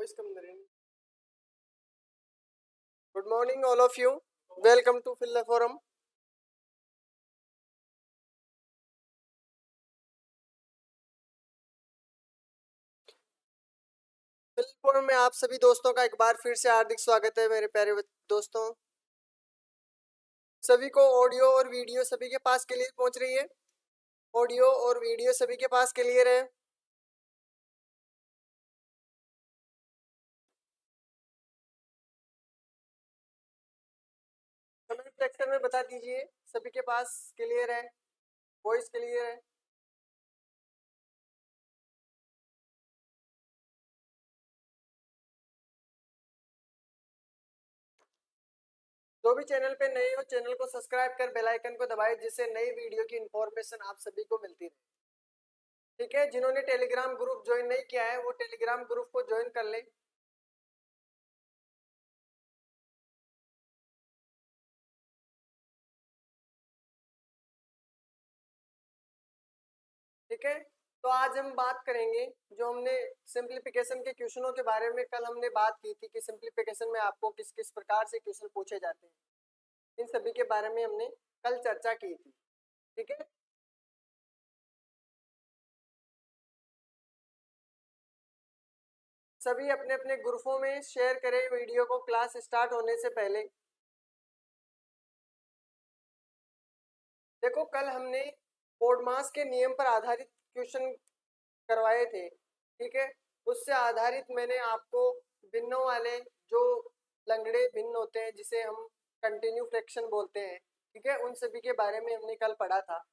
voice come there. Good morning, all of you. Welcome to Filla Forum. Filla Forum में आप सभी दोस्तों का एक बार फिर से हार्दिक स्वागत है मेरे प्यारे दोस्तों। सभी को ऑडियो और वीडियो सभी के पास क्लियर पहुंच रही है? ऑडियो और वीडियो सभी के पास क्लियर है? कमेंट सेक्शन में बता दीजिए सभी के पास क्लियर है, वॉइस क्लियर है? जो भी चैनल पे नए हो चैनल को सब्सक्राइब कर बेल आइकन को दबाएं जिससे नई वीडियो की इंफॉर्मेशन आप सभी को मिलती रहे। ठीक है, जिन्होंने टेलीग्राम ग्रुप ज्वाइन नहीं किया है वो टेलीग्राम ग्रुप को ज्वाइन कर लें। ठीक है, तो आज हम बात करेंगे जो हमने सिंप्लीफिकेशन के क्वेश्चनों के बारे में कल हमने बात की थी कि सिंप्लीफिकेशन में आपको किस किस प्रकार से क्वेश्चन पूछे जाते हैं, इन सभी के बारे में हमने कल चर्चा की थी। ठीक है, सभी अपने अपने ग्रुपों में शेयर करें वीडियो को क्लास स्टार्ट होने से पहले। देखो, कल हमने बोर्डमास के नियम पर आधारित क्वेश्चन करवाए थे। ठीक है, उससे आधारित मैंने आपको भिन्नों वाले जो लंगड़े भिन्न होते हैं जिसे हम कंटिन्यू फ्रैक्शन बोलते हैं, ठीक है, उन सभी के बारे में हमने कल पढ़ा था।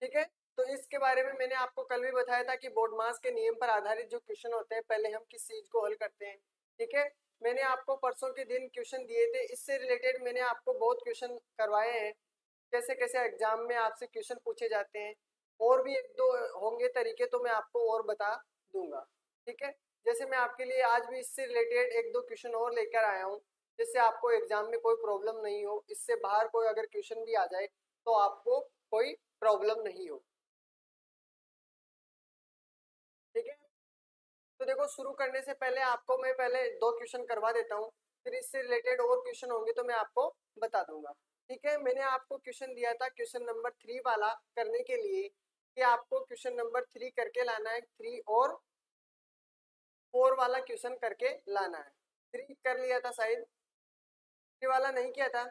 ठीक है, तो इसके बारे में मैंने आपको कल भी बताया था कि बोर्डमास के नियम पर आधारित जो क्वेश्चन होते हैं पहले हम किस चीज को हल करते हैं। ठीक है, मैंने आपको परसों के दिन क्वेश्चन दिए थे, इससे रिलेटेड मैंने आपको बहुत क्वेश्चन करवाए हैं, कैसे कैसे एग्जाम में आपसे क्वेश्चन पूछे जाते हैं। और भी एक दो होंगे तरीके तो मैं आपको और बता दूंगा। ठीक है, जैसे मैं आपके लिए आज भी इससे रिलेटेड एक दो क्वेश्चन और लेकर आया हूँ जिससे आपको एग्जाम में कोई प्रॉब्लम नहीं हो, इससे बाहर कोई अगर क्वेश्चन भी आ जाए तो आपको कोई प्रॉब्लम नहीं हो। ठीक है, तो देखो, शुरू करने से पहले आपको मैं पहले दो क्वेश्चन करवा देता हूँ, फिर इससे रिलेटेड और क्वेश्चन होंगे तो मैं आपको बता दूंगा। ठीक है, मैंने आपको क्वेश्चन दिया था क्वेश्चन नंबर 3 वाला करने के लिए कि आपको क्वेश्चन नंबर 3 करके लाना है, 3 और 4 वाला क्वेश्चन करके लाना है। 3 कर लिया था शायद, 3 वाला नहीं किया था?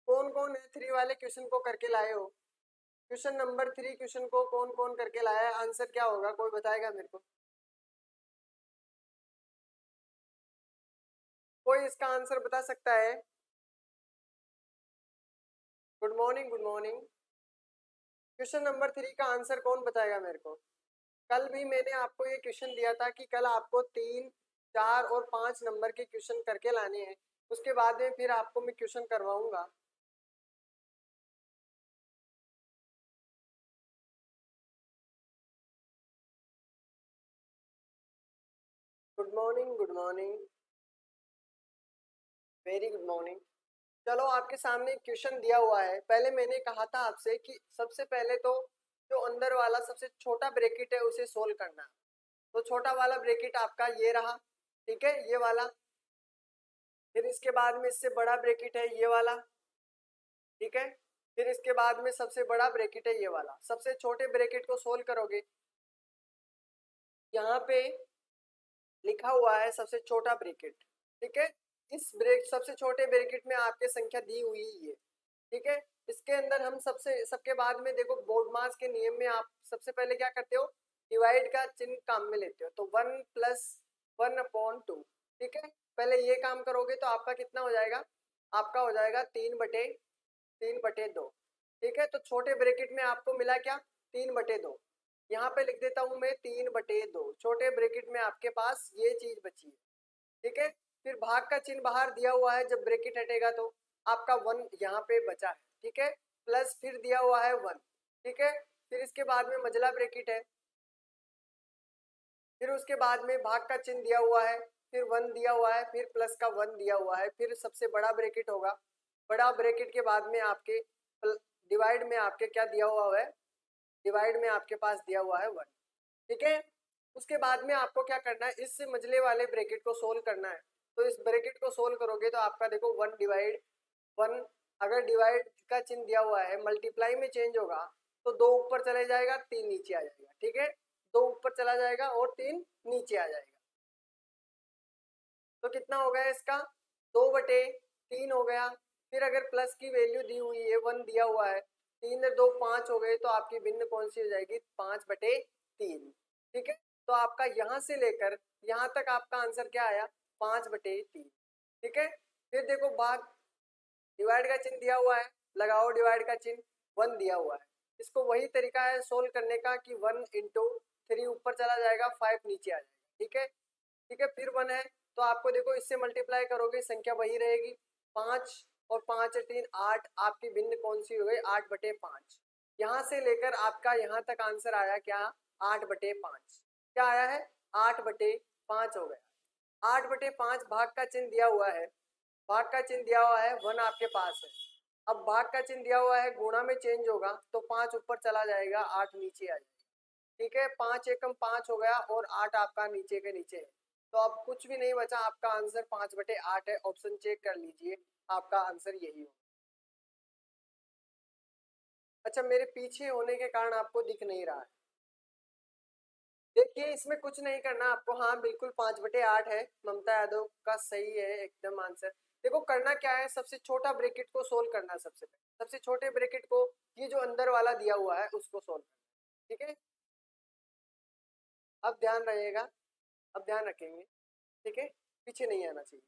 कौन कौन है 3 वाले क्वेश्चन को करके लाए हो? क्वेश्चन नंबर 3 क्वेश्चन को कौन कौन करके लाया है? आंसर क्या होगा, कोई बताएगा मेरे को? कोई इसका आंसर बता सकता है? Good morning, good morning. Question number 3 का आंसर कौन बताएगा मेरे को? कल भी मैंने आपको ये क्वेश्चन दिया था कि कल आपको 3, 4 और 5 नंबर के क्वेश्चन करके लाने हैं, उसके बाद में फिर आपको मैं क्वेश्चन करवाऊंगा। Good morning, good morning, very good morning. चलो, आपके सामने एक क्वेश्चन दिया हुआ है। पहले मैंने कहा था आपसे कि सबसे पहले तो जो अंदर वाला सबसे छोटा ब्रैकेट है उसे सोल्व करना। तो छोटा वाला ब्रैकेट आपका ये रहा, ठीक है, ये वाला। फिर इसके बाद में इससे बड़ा ब्रैकेट है ये वाला, ठीक है। फिर इसके बाद में सबसे बड़ा ब्रैकेट है ये वाला। सबसे छोटे ब्रैकेट को सोल्व करोगे, यहाँ पे लिखा हुआ है सबसे छोटा ब्रैकेट, ठीक है। इस ब्रेक सबसे छोटे ब्रैकेट में आपके संख्या दी हुई है, ठीक है। इसके अंदर हम सबके बाद में देखो, बोर्डमास के नियम में आप सबसे पहले क्या करते हो, डिवाइड का चिन्ह काम में लेते हो, तो 1+1/2, ठीक है। पहले ये काम करोगे तो आपका कितना हो जाएगा, आपका हो जाएगा 3/2, ठीक है। तो छोटे ब्रैकेट में आपको मिला क्या, 3/2। यहाँ पे लिख देता हूं मैं 3/2। छोटे ब्रैकेट में आपके पास ये चीज बची है, ठीक है। फिर भाग का चिन्ह बाहर दिया हुआ है, जब ब्रैकेट हटेगा तो आपका 1 यहाँ पे बचा है, ठीक है। प्लस फिर दिया हुआ है 1, ठीक है। फिर इसके बाद में मझला ब्रैकेट है, फिर उसके बाद में भाग का चिन्ह दिया हुआ है, फिर 1 दिया हुआ है, फिर प्लस का 1 दिया हुआ है, फिर सबसे बड़ा ब्रैकेट होगा। बड़ा ब्रैकेट के बाद में आपके डिवाइड में आपके क्या दिया हुआ है, डिवाइड में आपके पास दिया हुआ है 1, ठीक है। उसके बाद में आपको क्या करना है, इस मझले वाले ब्रैकेट को सोल्व करना है। तो इस ब्रैकेट को सोल्व करोगे तो आपका देखो 1 डिवाइड 1, अगर डिवाइड का चिन्ह दिया हुआ है मल्टीप्लाई में चेंज होगा तो 2 ऊपर चले जाएगा 3 नीचे आ जाएगा, ठीक है, 2 ऊपर चला जाएगा और 3 नीचे आ जाएगा। तो कितना हो गया इसका 2/3 हो गया। फिर अगर प्लस की वैल्यू दी हुई है 1 दिया हुआ है, 3 और 2 5 हो गए, तो आपकी भिन्न कौन सी हो जाएगी 5/3, ठीक है। तो आपका यहाँ से लेकर यहाँ तक आपका आंसर क्या आया 5/3, ठीक है। फिर देखो भाग, डिवाइड का चिन्ह दिया हुआ है, लगाओ डिवाइड का चिन्ह, 1 दिया हुआ है, इसको वही तरीका है सोल्व करने का कि 1 इंटू 3 ऊपर चला जाएगा 5 नीचे आ जाएगा, ठीक है, ठीक है। फिर 1 है तो आपको देखो इससे मल्टीप्लाई करोगे संख्या वही रहेगी 5 और 5 और 3 8, आपकी भिन्न कौन सी हो गई 8/5। यहाँ से लेकर आपका यहाँ तक आंसर आया क्या 8/5, क्या आया है 8/5 हो गया। 8/5 भाग का चिन्ह दिया हुआ है, भाग का चिन्ह दिया हुआ है 1 आपके पास है। अब भाग का चिन्ह दिया हुआ है गुणा में चेंज होगा तो 5 ऊपर चला जाएगा 8 नीचे आ जाएगा, ठीक है। 5 एकम 5 हो गया और 8 आपका नीचे के नीचे है। तो अब कुछ भी नहीं बचा, आपका आंसर 5/8 है। ऑप्शन चेक कर लीजिए, आपका आंसर यही हो। अच्छा, मेरे पीछे होने के कारण आपको दिख नहीं रहा है। देखिए इसमें कुछ नहीं करना आपको, हाँ बिल्कुल 5/8 है, ममता यादव का सही है एकदम आंसर। देखो करना क्या है, सबसे छोटा ब्रैकेट को सोल्व करना है सबसे पहले, सबसे छोटे ब्रैकेट को, ये जो अंदर वाला दिया हुआ है उसको सोल्व करना, ठीक है। अब ध्यान रहिएगा, अब ध्यान रखेंगे, ठीक है, पीछे नहीं आना चाहिए।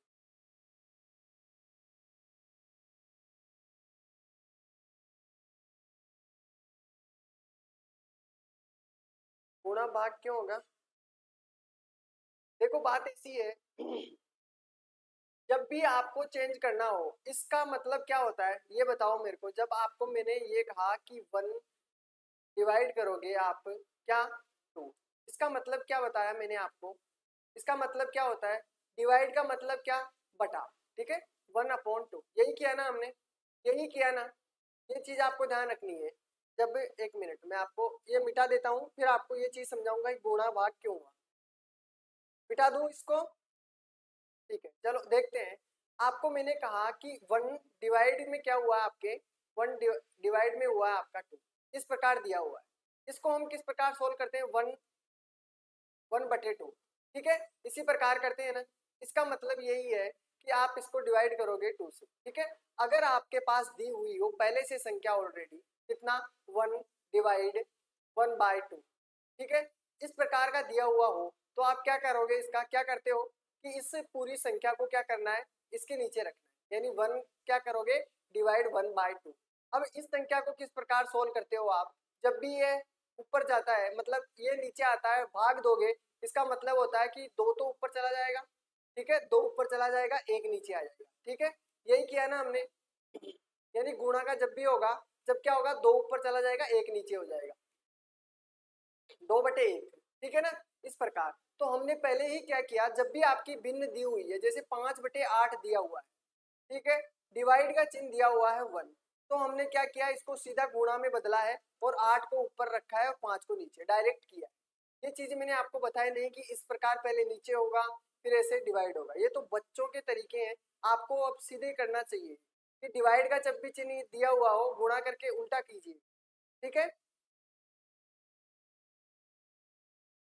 गुणा भाग क्यों होगा, देखो बात ऐसी है जब भी आपको चेंज करना हो, इसका मतलब क्या होता है ये बताओ मेरे को। जब आपको मैंने ये कहा कि 1 डिवाइड करोगे आप क्या 2, इसका मतलब क्या बताया मैंने आपको, इसका मतलब क्या होता है, डिवाइड का मतलब क्या बटा, ठीक है, 1/2, यही किया ना हमने, यही किया ना। ये चीज आपको ध्यान रखनी है। जब, एक मिनट मैं आपको ये मिटा देता हूँ फिर आपको ये चीज समझाऊंगा कि गुणा भाग क्यों हुआ। मिटा दूं इसको, ठीक है, चलो देखते हैं। आपको मैंने कहा कि 1 डिवाइड में क्या हुआ आपके, 1 डिवाइड में हुआ है आपका 2, इस प्रकार दिया हुआ है। इसको हम किस प्रकार सोल्व करते हैं, 1/2, ठीक है, इसी प्रकार करते हैं ना। इसका मतलब यही है कि आप इसको डिवाइड करोगे 2 से, ठीक है। अगर आपके पास दी हुई हो पहले से संख्या ऑलरेडी कितना 1 डिवाइड 1/2, ठीक है, इस प्रकार का दिया हुआ हो तो आप क्या करोगे, इसका क्या करते हो कि इस पूरी संख्या को क्या करना है इसके नीचे रखना है, यानी 1 क्या करोगे डिवाइड 1/2। अब इस संख्या को किस प्रकार सोल्व करते हो आप, जब भी ये ऊपर जाता है मतलब ये नीचे आता है भाग दोगे, इसका मतलब होता है कि 2 तो ऊपर चला जाएगा, ठीक है, 2 ऊपर चला जाएगा 1 नीचे आ जाएगा, ठीक है, यही किया ना हमने। यानी गुणा का जब भी होगा, जब क्या होगा 2 ऊपर चला जाएगा 1 नीचे हो जाएगा, 2/1, ठीक है ना, इस प्रकार। तो हमने पहले ही क्या किया, जब भी आपकी भिन्न दी हुई है, जैसे 5/8 दिया हुआ है, ठीक है, डिवाइड का चिन्ह दिया हुआ है 1, तो हमने क्या किया इसको सीधा गुणा में बदला है और 8 को ऊपर रखा है और 5 को नीचे डायरेक्ट किया। ये चीज मैंने आपको बताया नहीं कि इस प्रकार पहले नीचे होगा फिर ऐसे डिवाइड होगा, ये तो बच्चों के तरीके हैं, आपको अब सीधे करना चाहिए कि डिवाइड का जब भी चिन्ह दिया हुआ हो गुणा करके उल्टा कीजिए, ठीक है।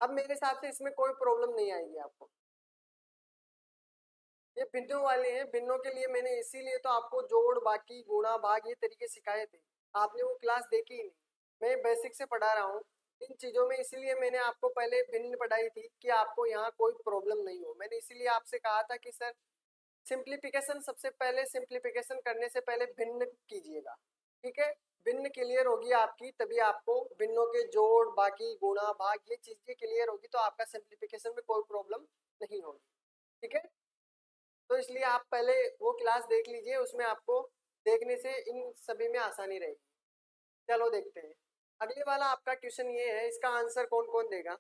अब मेरे हिसाब से इसमें कोई प्रॉब्लम नहीं आएगी आपको। ये भिन्नों वाले हैं, भिन्नों के लिए मैंने इसीलिए तो आपको जोड़ बाकी गुणा भाग ये तरीके सिखाए थे, आपने वो क्लास देखी ही नहीं। मैं बेसिक से पढ़ा रहा हूँ इन चीज़ों में, इसीलिए मैंने आपको पहले भिन्न पढ़ाई थी कि आपको यहाँ कोई प्रॉब्लम नहीं हो। मैंने इसीलिए आपसे कहा था कि सर सिंप्लीफिकेशन, सबसे पहले सिंप्लीफिकेशन करने से पहले भिन्न कीजिएगा, ठीक है, भिन्न क्लियर होगी आपकी तभी आपको भिन्नों के जोड़ बाकी गुणा भाग ये चीजें क्लियर होगी तो आपका सिंप्लीफिकेशन में कोई प्रॉब्लम नहीं होगी, ठीक है। तो इसलिए आप पहले वो क्लास देख लीजिए, उसमें आपको देखने से इन सभी में आसानी रहेगी। चलो देखते हैं अगले वाला आपका क्वेश्चन ये है, इसका आंसर कौन कौन देगा,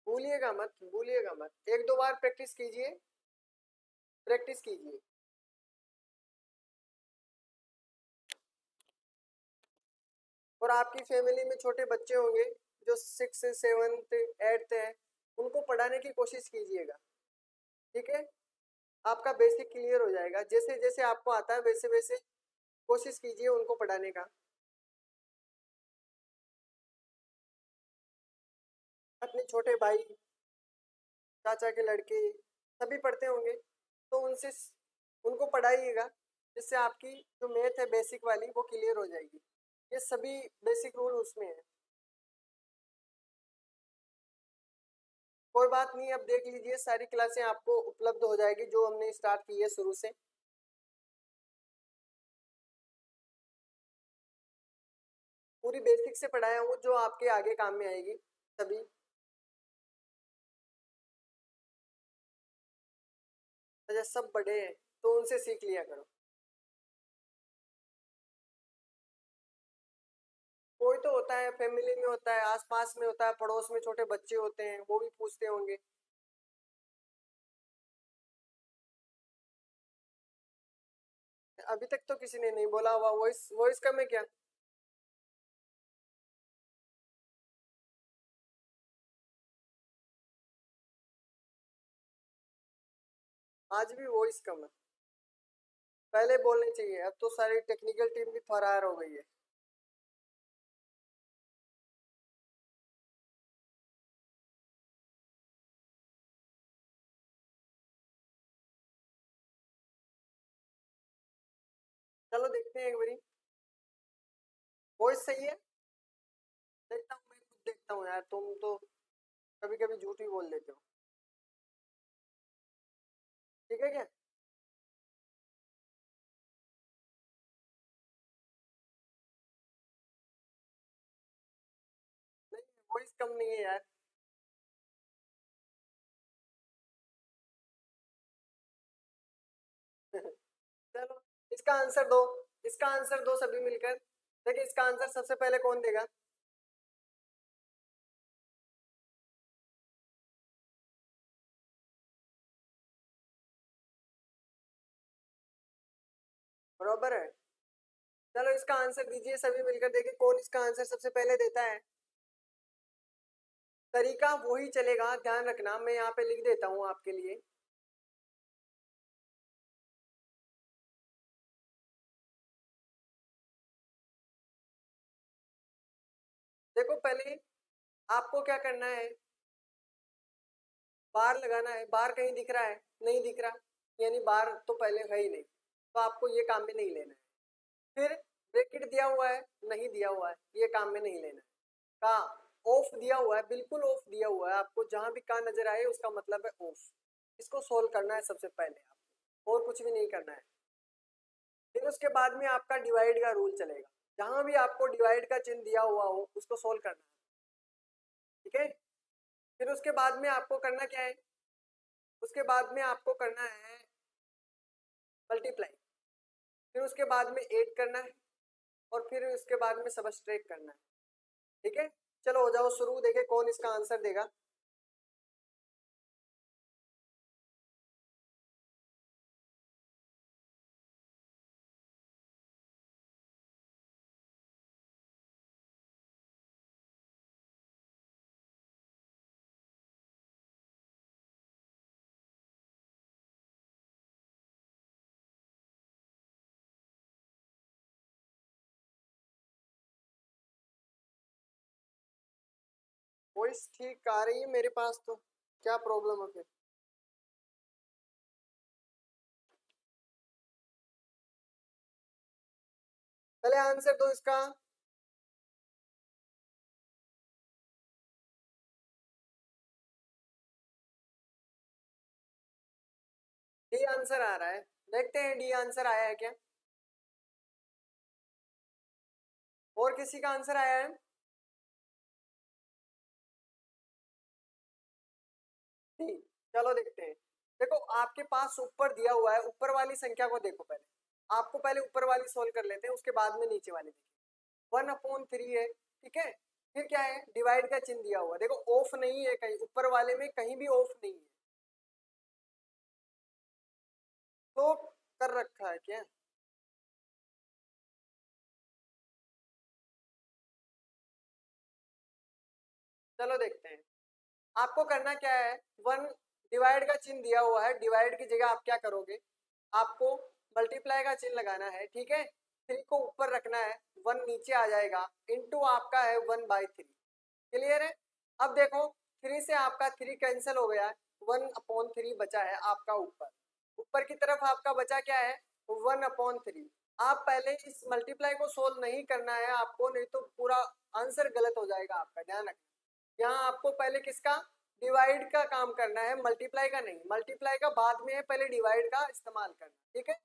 भूलिएगा मत, भूलिएगा मत, 1-2 बार प्रैक्टिस कीजिए, प्रैक्टिस कीजिए। और आपकी फैमिली में छोटे बच्चे होंगे जो 6 7th 8th है, उनको पढ़ाने की कोशिश कीजिएगा। ठीक है, आपका बेसिक क्लियर हो जाएगा। जैसे जैसे आपको आता है वैसे वैसे कोशिश कीजिए उनको पढ़ाने का। अपने छोटे भाई, चाचा के लड़के सभी पढ़ते होंगे, तो उनसे उनको पढ़ाइएगा, जिससे आपकी जो मैथ है बेसिक वाली वो क्लियर हो जाएगी। ये सभी बेसिक रूल उसमें है। कोई बात नहीं, अब देख लीजिए सारी क्लासें आपको उपलब्ध हो जाएगी जो हमने स्टार्ट की है शुरू से। पूरी बेसिक से पढ़ाया हूँ जो आपके आगे काम में आएगी सभी। अच्छा, सब बड़े हैं तो उनसे सीख लिया करो। कोई तो होता है फैमिली में, होता है आसपास में, होता है पड़ोस में, छोटे बच्चे होते हैं वो भी पूछते होंगे। अभी तक तो किसी ने नहीं बोला हुआ। वॉइस वॉइस कम है क्या? आज भी वॉइस कम है? पहले बोलनी चाहिए, अब तो सारी टेक्निकल टीम भी फरार हो गई है। चलो देखते हैं एक बारी। वॉइस सही है? देखता हूँ, मैं खुद देखता हूँ यार, तुम तो कभी कभी झूठ ही बोल देते हो। ठीक है क्या? नहीं, वॉइस कम नहीं है यार। चलो, इसका आंसर दो। इसका आंसर दो सभी मिलकर। देखिए इसका आंसर सबसे पहले कौन देगा? बराबर है। चलो इसका आंसर दीजिए सभी मिलकर, देखिए कौन इसका आंसर सबसे पहले देता है। तरीका वही चलेगा, ध्यान रखना, मैं यहाँ पे लिख देता हूँ आपके लिए। देखो पहले आपको क्या करना है, बार लगाना है। बार कहीं दिख रहा है? नहीं दिख रहा, यानी बार तो पहले है ही नहीं, तो आपको ये काम में नहीं लेना है। फिर ब्रैकेट दिया हुआ है? नहीं दिया हुआ है, ये काम में नहीं लेना है। का ऑफ दिया हुआ है? बिल्कुल ऑफ दिया हुआ है, आपको जहां भी का नजर आए उसका मतलब है ऑफ। इसको सोल्व करना है सबसे पहले आपको, और कुछ भी नहीं करना है। फिर उसके बाद में आपका डिवाइड का रूल चलेगा, जहां भी आपको डिवाइड का चिन्ह दिया हुआ हो उसको सोल्व करना है। ठीक है, फिर उसके बाद में आपको करना क्या है? उसके बाद में आपको करना है मल्टीप्लाई। फिर उसके बाद में ऐड करना है, और फिर उसके बाद में सबट्रैक्ट करना है। ठीक है, चलो हो जाओ शुरू, देखे कौन इसका आंसर देगा। वॉइस ठीक आ रही है मेरे पास, तो क्या प्रॉब्लम है फिर? पहले आंसर दो इसका। डी आंसर आ रहा है, देखते हैं डी आंसर आया है क्या। और किसी का आंसर आया है? नहीं, चलो देखते हैं। देखो आपके पास ऊपर दिया हुआ है, ऊपर वाली संख्या को देखो पहले। आपको पहले ऊपर वाली सोल्व कर लेते हैं, उसके बाद में नीचे वाली देखिए। 1/3 है। ठीक है, फिर क्या है? डिवाइड का चिन्ह दिया हुआ है, देखो ऑफ नहीं है कहीं, ऊपर वाले में कहीं भी ऑफ नहीं है। तो कर रखा है क्या? चलो देखते हैं। आपको करना क्या है, 1 डिवाइड का चिन्ह दिया हुआ है, डिवाइड की जगह आप क्या करोगे, आपको मल्टीप्लाई का चिन्ह लगाना है, ठीक है। 3 को ऊपर रखना है, 1 नीचे आ जाएगा, इनटू आपका है 1/3। क्लियर है। अब देखो 3 से आपका 3 कैंसिल हो गया है, 1/3 बचा है आपका ऊपर। ऊपर की तरफ आपका बचा क्या है, 1/3। आप पहले इस मल्टीप्लाई को सोल्व नहीं करना है आपको, नहीं तो पूरा आंसर गलत हो जाएगा आपका, ध्यान रखना। यहाँ आपको पहले किसका, डिवाइड का काम करना है, मल्टीप्लाई का नहीं। मल्टीप्लाई का बाद में है, पहले डिवाइड का इस्तेमाल करना, ठीक है।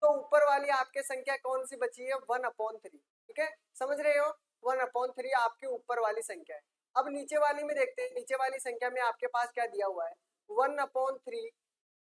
तो ऊपर वाली आपके संख्या कौन सी बची है, 1/3, ठीक है, समझ रहे हो। 1/3 आपके ऊपर वाली संख्या है। अब नीचे वाली में देखते हैं, नीचे वाली संख्या में आपके पास क्या दिया हुआ है, 1/3,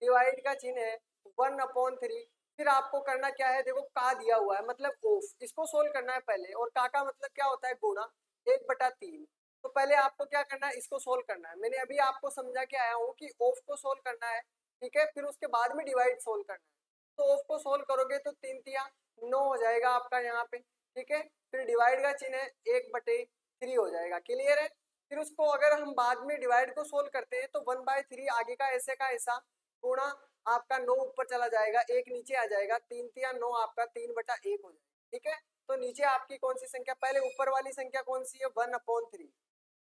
डिवाइड का चिन्ह है 1/3। फिर आपको करना क्या है, देखो का दिया हुआ है मतलब ऑफ, इसको सोल्व करना है पहले। और का मतलब क्या होता है, गुणा, 1/3। तो पहले आपको क्या करना है, इसको सोल्व करना है। मैंने अभी आपको समझा के आया हूँ कि ऑफ को सोल्व करना है, ठीक है, फिर उसके बाद में डिवाइड सोल्व करना है। तो ऑफ को सोल्व करोगे तो 3 तिया 9 हो जाएगा आपका यहाँ पे, ठीक है। फिर डिवाइड का चिन्ह है 1/3 हो जाएगा, क्लियर है। फिर उसको अगर हम बाद में डिवाइड को सोल्व करते हैं तो 1/3 आगे का ऐसा गुणा आपका 9 ऊपर चला जाएगा, 1 नीचे आ जाएगा, 3 तिया 9 आपका 3/1 हो जाएगा, ठीक है। तो नीचे आपकी कौन सी संख्या, पहले ऊपर वाली संख्या कौन सी है, 1/3,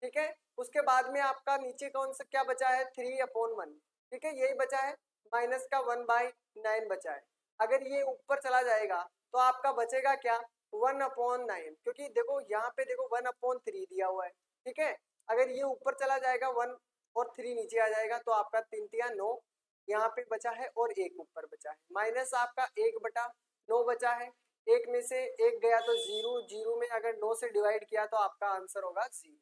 ठीक है। उसके बाद में आपका नीचे कौन सा क्या बचा है, 3/1, ठीक है, यही बचा है। माइनस का 1/9 बचा है। अगर ये ऊपर चला जाएगा तो आपका बचेगा क्या, 1/9, क्योंकि देखो यहाँ पे देखो 1/3 दिया हुआ है, ठीक है। अगर ये ऊपर चला जाएगा 1 और 3 नीचे आ जाएगा तो आपका 3 तिया 9 यहाँ पे बचा है और 1 ऊपर बचा है। माइनस आपका 1/9 बचा है, एक में से एक गया तो 0, 0 में अगर 9 से डिवाइड किया तो आपका आंसर होगा 0।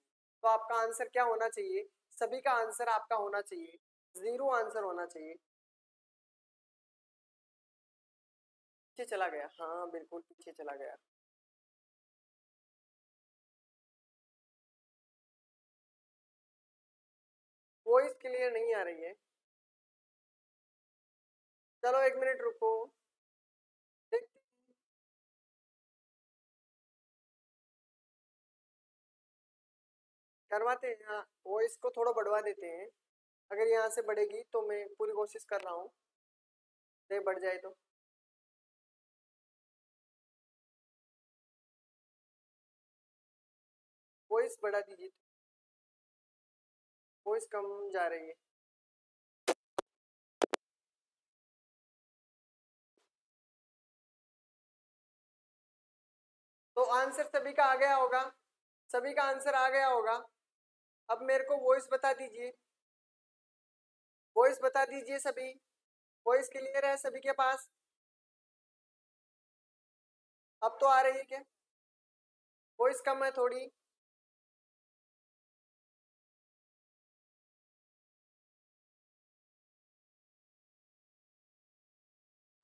तो आपका आंसर क्या होना चाहिए, सभी का आंसर आपका होना चाहिए 0 आंसर होना चाहिए। पीछे चला गया, हाँ बिल्कुल पीछे चला गया। वॉइस क्लियर नहीं आ रही है। चलो 1 मिनट रुको, देखते हैं। करवाते हैं, हाँ वॉइस को थोड़ा बढ़वा देते हैं। अगर यहाँ से बढ़ेगी तो मैं पूरी कोशिश कर रहा हूँ, नहीं बढ़ जाए तो। वॉइस बढ़ा दीजिए, वॉइस कम जा रही है। तो आंसर सभी का आ गया होगा, सभी का आंसर आ गया होगा। अब मेरे को वॉइस बता दीजिए, वॉइस बता दीजिए सभी। वॉइस क्लियर है सभी के पास, अब तो आ रही है क्या, वॉइस कम है थोड़ी।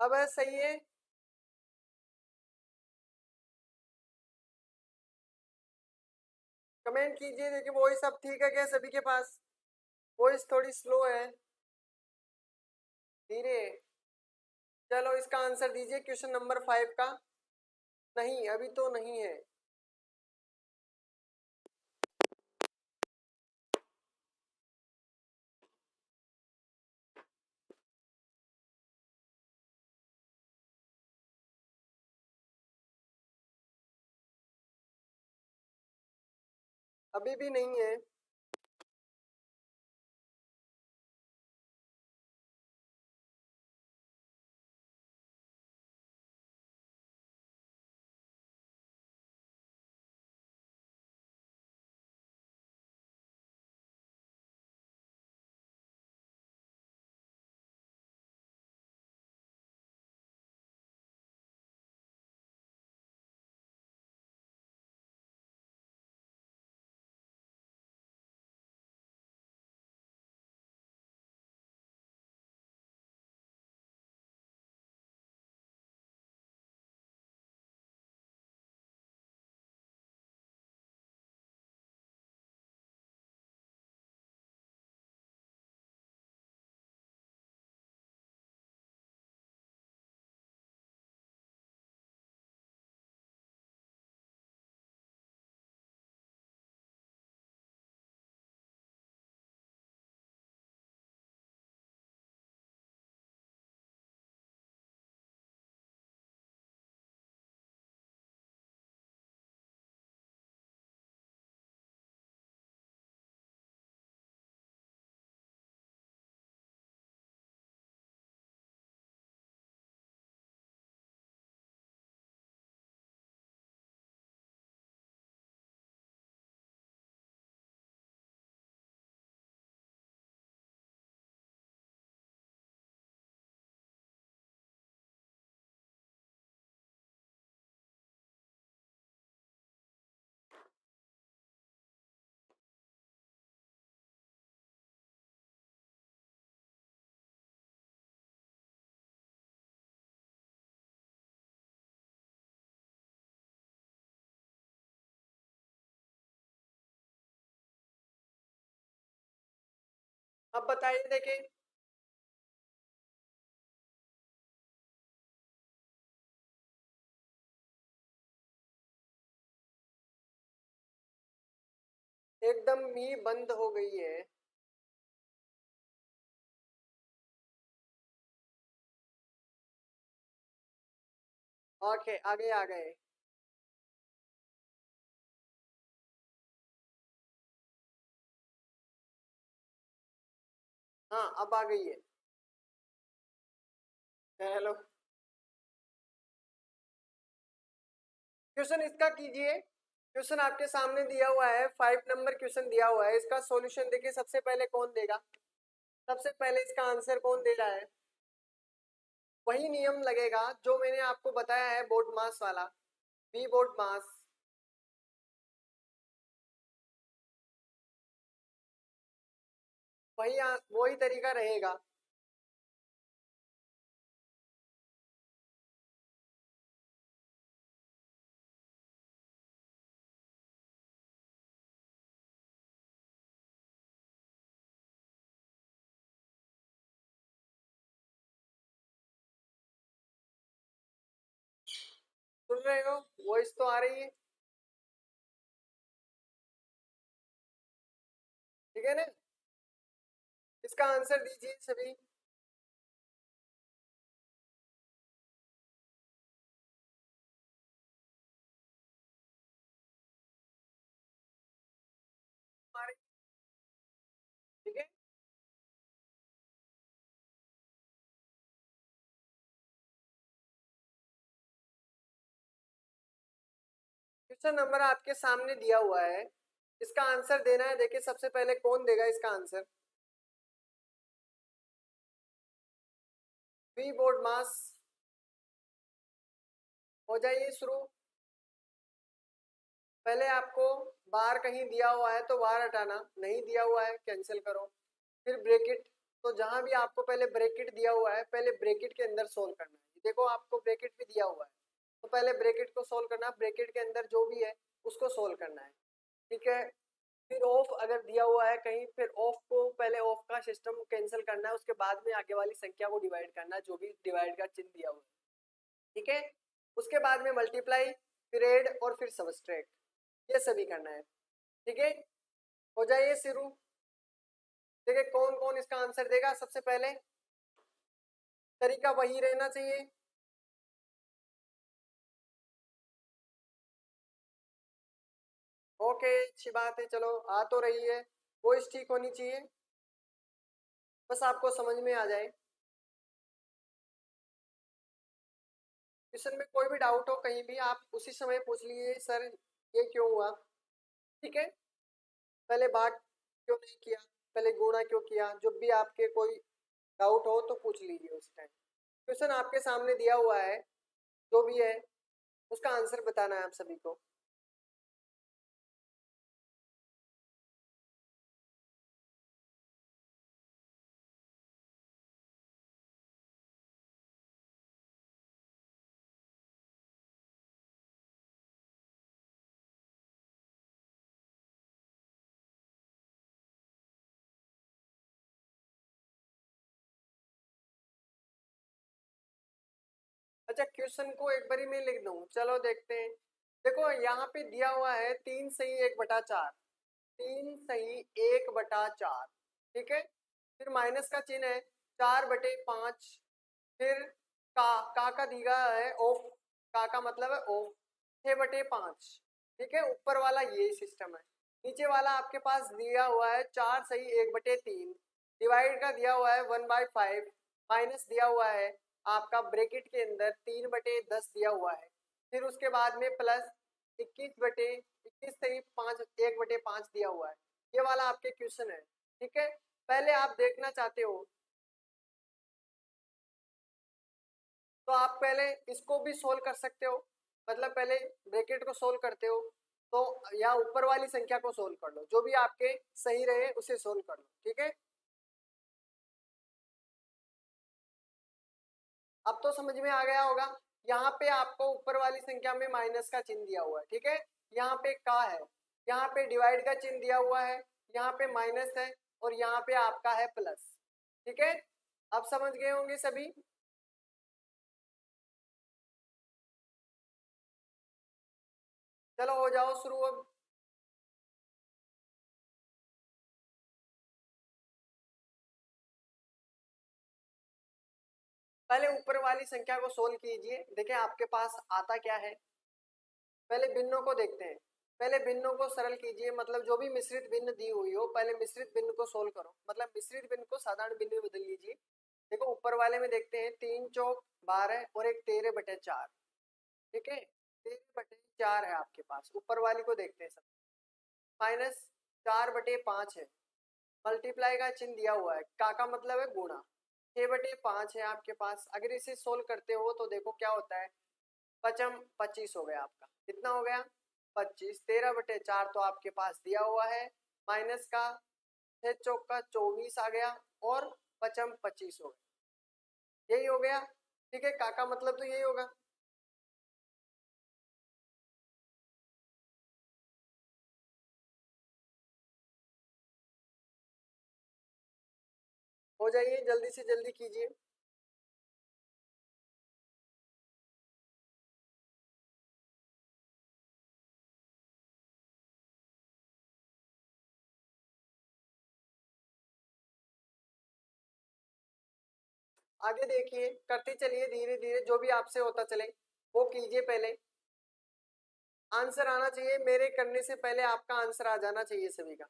अब है सही है। कमेंट कीजिए, देखिए वॉइस अब ठीक है क्या सभी के पास, वॉइस थोड़ी स्लो है, धीरे है। चलो इसका आंसर दीजिए क्वेश्चन नंबर 5 का। नहीं अभी तो नहीं है। अभी भी नहीं है। अब बताइए देखिए, एकदम ही बंद हो गई है। ओके, आगे आ गए। हाँ, अब आ गई है। हेलो, क्वेश्चन इसका कीजिए। क्वेश्चन आपके सामने दिया हुआ है, 5 नंबर क्वेश्चन दिया हुआ है। इसका सॉल्यूशन देखिए, सबसे पहले कौन देगा, सबसे पहले इसका आंसर कौन दे रहा है। वही नियम लगेगा जो मैंने आपको बताया है, बोर्ड मास वाला, बी बोर्ड मास। वही तरीका रहेगा। सुन रहे हो, वॉइस तो आ रही है, ठीक है ना। इसका आंसर दीजिए सभी। ठीक है, क्वेश्चन नंबर आपके सामने दिया हुआ है, इसका आंसर देना है। देखिए सबसे पहले कौन देगा इसका आंसर, बी बोर्ड मास। हो जाइए शुरू। पहले आपको बार कहीं दिया हुआ है तो बार हटाना, नहीं दिया हुआ है कैंसिल करो। फिर ब्रैकेट, तो जहां भी आपको पहले ब्रैकेट दिया हुआ है, पहले ब्रैकेट के अंदर सोल्व करना है। देखो आपको ब्रैकेट भी दिया हुआ है, तो पहले ब्रैकेट को सोल्व करना, ब्रैकेट के अंदर जो भी है उसको सोल्व करना है, ठीक है। फिर ऑफ अगर दिया हुआ है कहीं, फिर ऑफ को पहले ऑफ का सिस्टम कैंसिल करना है, उसके बाद में आगे वाली संख्या को डिवाइड करना है, जो भी डिवाइड का चिन्ह दिया हुआ है, ठीक है। उसके बाद में मल्टीप्लाई, फिर एड और फिर सबट्रैक्ट, ये सभी करना है, ठीक है। हो जाइए शुरू। देखिए कौन कौन इसका आंसर देगा। सबसे पहले तरीका वही रहना चाहिए। ओके, अच्छी बात है, चलो आ तो रही है, वॉइस ठीक होनी चाहिए, बस आपको समझ में आ जाए। क्वेश्चन में कोई भी डाउट हो कहीं भी, आप उसी समय पूछ लीजिए, सर ये क्यों हुआ, ठीक है। पहले भाग क्यों नहीं किया, पहले गुणा क्यों किया, जब भी आपके कोई डाउट हो तो पूछ लीजिए उस टाइम। क्वेश्चन आपके सामने दिया हुआ है, जो भी है उसका आंसर बताना है आप सभी को। अच्छा, क्वेश्चन को एक बारी मैं लिख दूं, चलो देखते हैं। देखो यहाँ पे दिया हुआ है 3 सही 1/4, 3 सही 1/4, ठीक है। फिर माइनस का चिन्ह है, 4/5। फिर का दिया है ऑफ, का मतलब है ऑफ, 6/5, ठीक है। ऊपर वाला ये सिस्टम है। नीचे वाला आपके पास दिया हुआ है 4 सही 1/3, डिवाइड का दिया हुआ है 1/5, माइनस दिया हुआ है आपका ब्रैकेट के अंदर 3/10 दिया हुआ है। फिर उसके बाद में प्लस 21/5 दिया हुआ है। ये वाला आपके क्वेश्चन है, ठीक है। पहले आप देखना चाहते हो तो आप पहले इसको भी सोल्व कर सकते हो, मतलब पहले ब्रैकेट को सोल्व करते हो तो या ऊपर वाली संख्या को सोल्व कर लो, जो भी आपके सही रहे उसे सोल्व कर लो, ठीक है। अब तो समझ में आ गया होगा। यहाँ पे आपको ऊपर वाली संख्या में माइनस का चिन्ह दिया हुआ है, ठीक है। यहाँ पे का है, यहाँ पे डिवाइड का चिन्ह दिया हुआ है, यहाँ पे माइनस है, और यहाँ पे आपका है प्लस। ठीक है, अब समझ गए होंगे सभी। चलो हो जाओ शुरू अब। पहले ऊपर वाली संख्या को सोल्व कीजिए। देखिए आपके पास आता क्या है। पहले भिन्नों को देखते हैं। पहले भिन्नों को सरल कीजिए, मतलब जो भी मिश्रित भिन्न दी हुई हो पहले मिश्रित भिन्न को सोल्व करो, मतलब मिश्रित भिन्न को साधारण भिन्न में बदल लीजिए। देखो ऊपर वाले में देखते हैं 3 चौक 12 और एक 13/4। ठीक है, 13/4 है आपके पास। ऊपर वाली को देखते हैं सब। माइनस 4/5 है। मल्टीप्लाई का चिन्ह दिया हुआ है, का मतलब है गुणा। 6/5 है आपके पास। अगर इसे सोल्व करते हो तो देखो क्या होता है, पचम 25 हो गया आपका। कितना हो गया 25। 13/4 तो आपके पास दिया हुआ है, माइनस का 6 चौक का 24 आ गया और पचम 25 हो गया। यही हो गया। ठीक है, का मतलब तो यही होगा। हो जाइए, जल्दी से जल्दी कीजिए। आगे देखिए, करते चलिए धीरे धीरे, जो भी आपसे होता चले वो कीजिए। पहले आंसर आना चाहिए, मेरे करने से पहले आपका आंसर आ जाना चाहिए सभी का।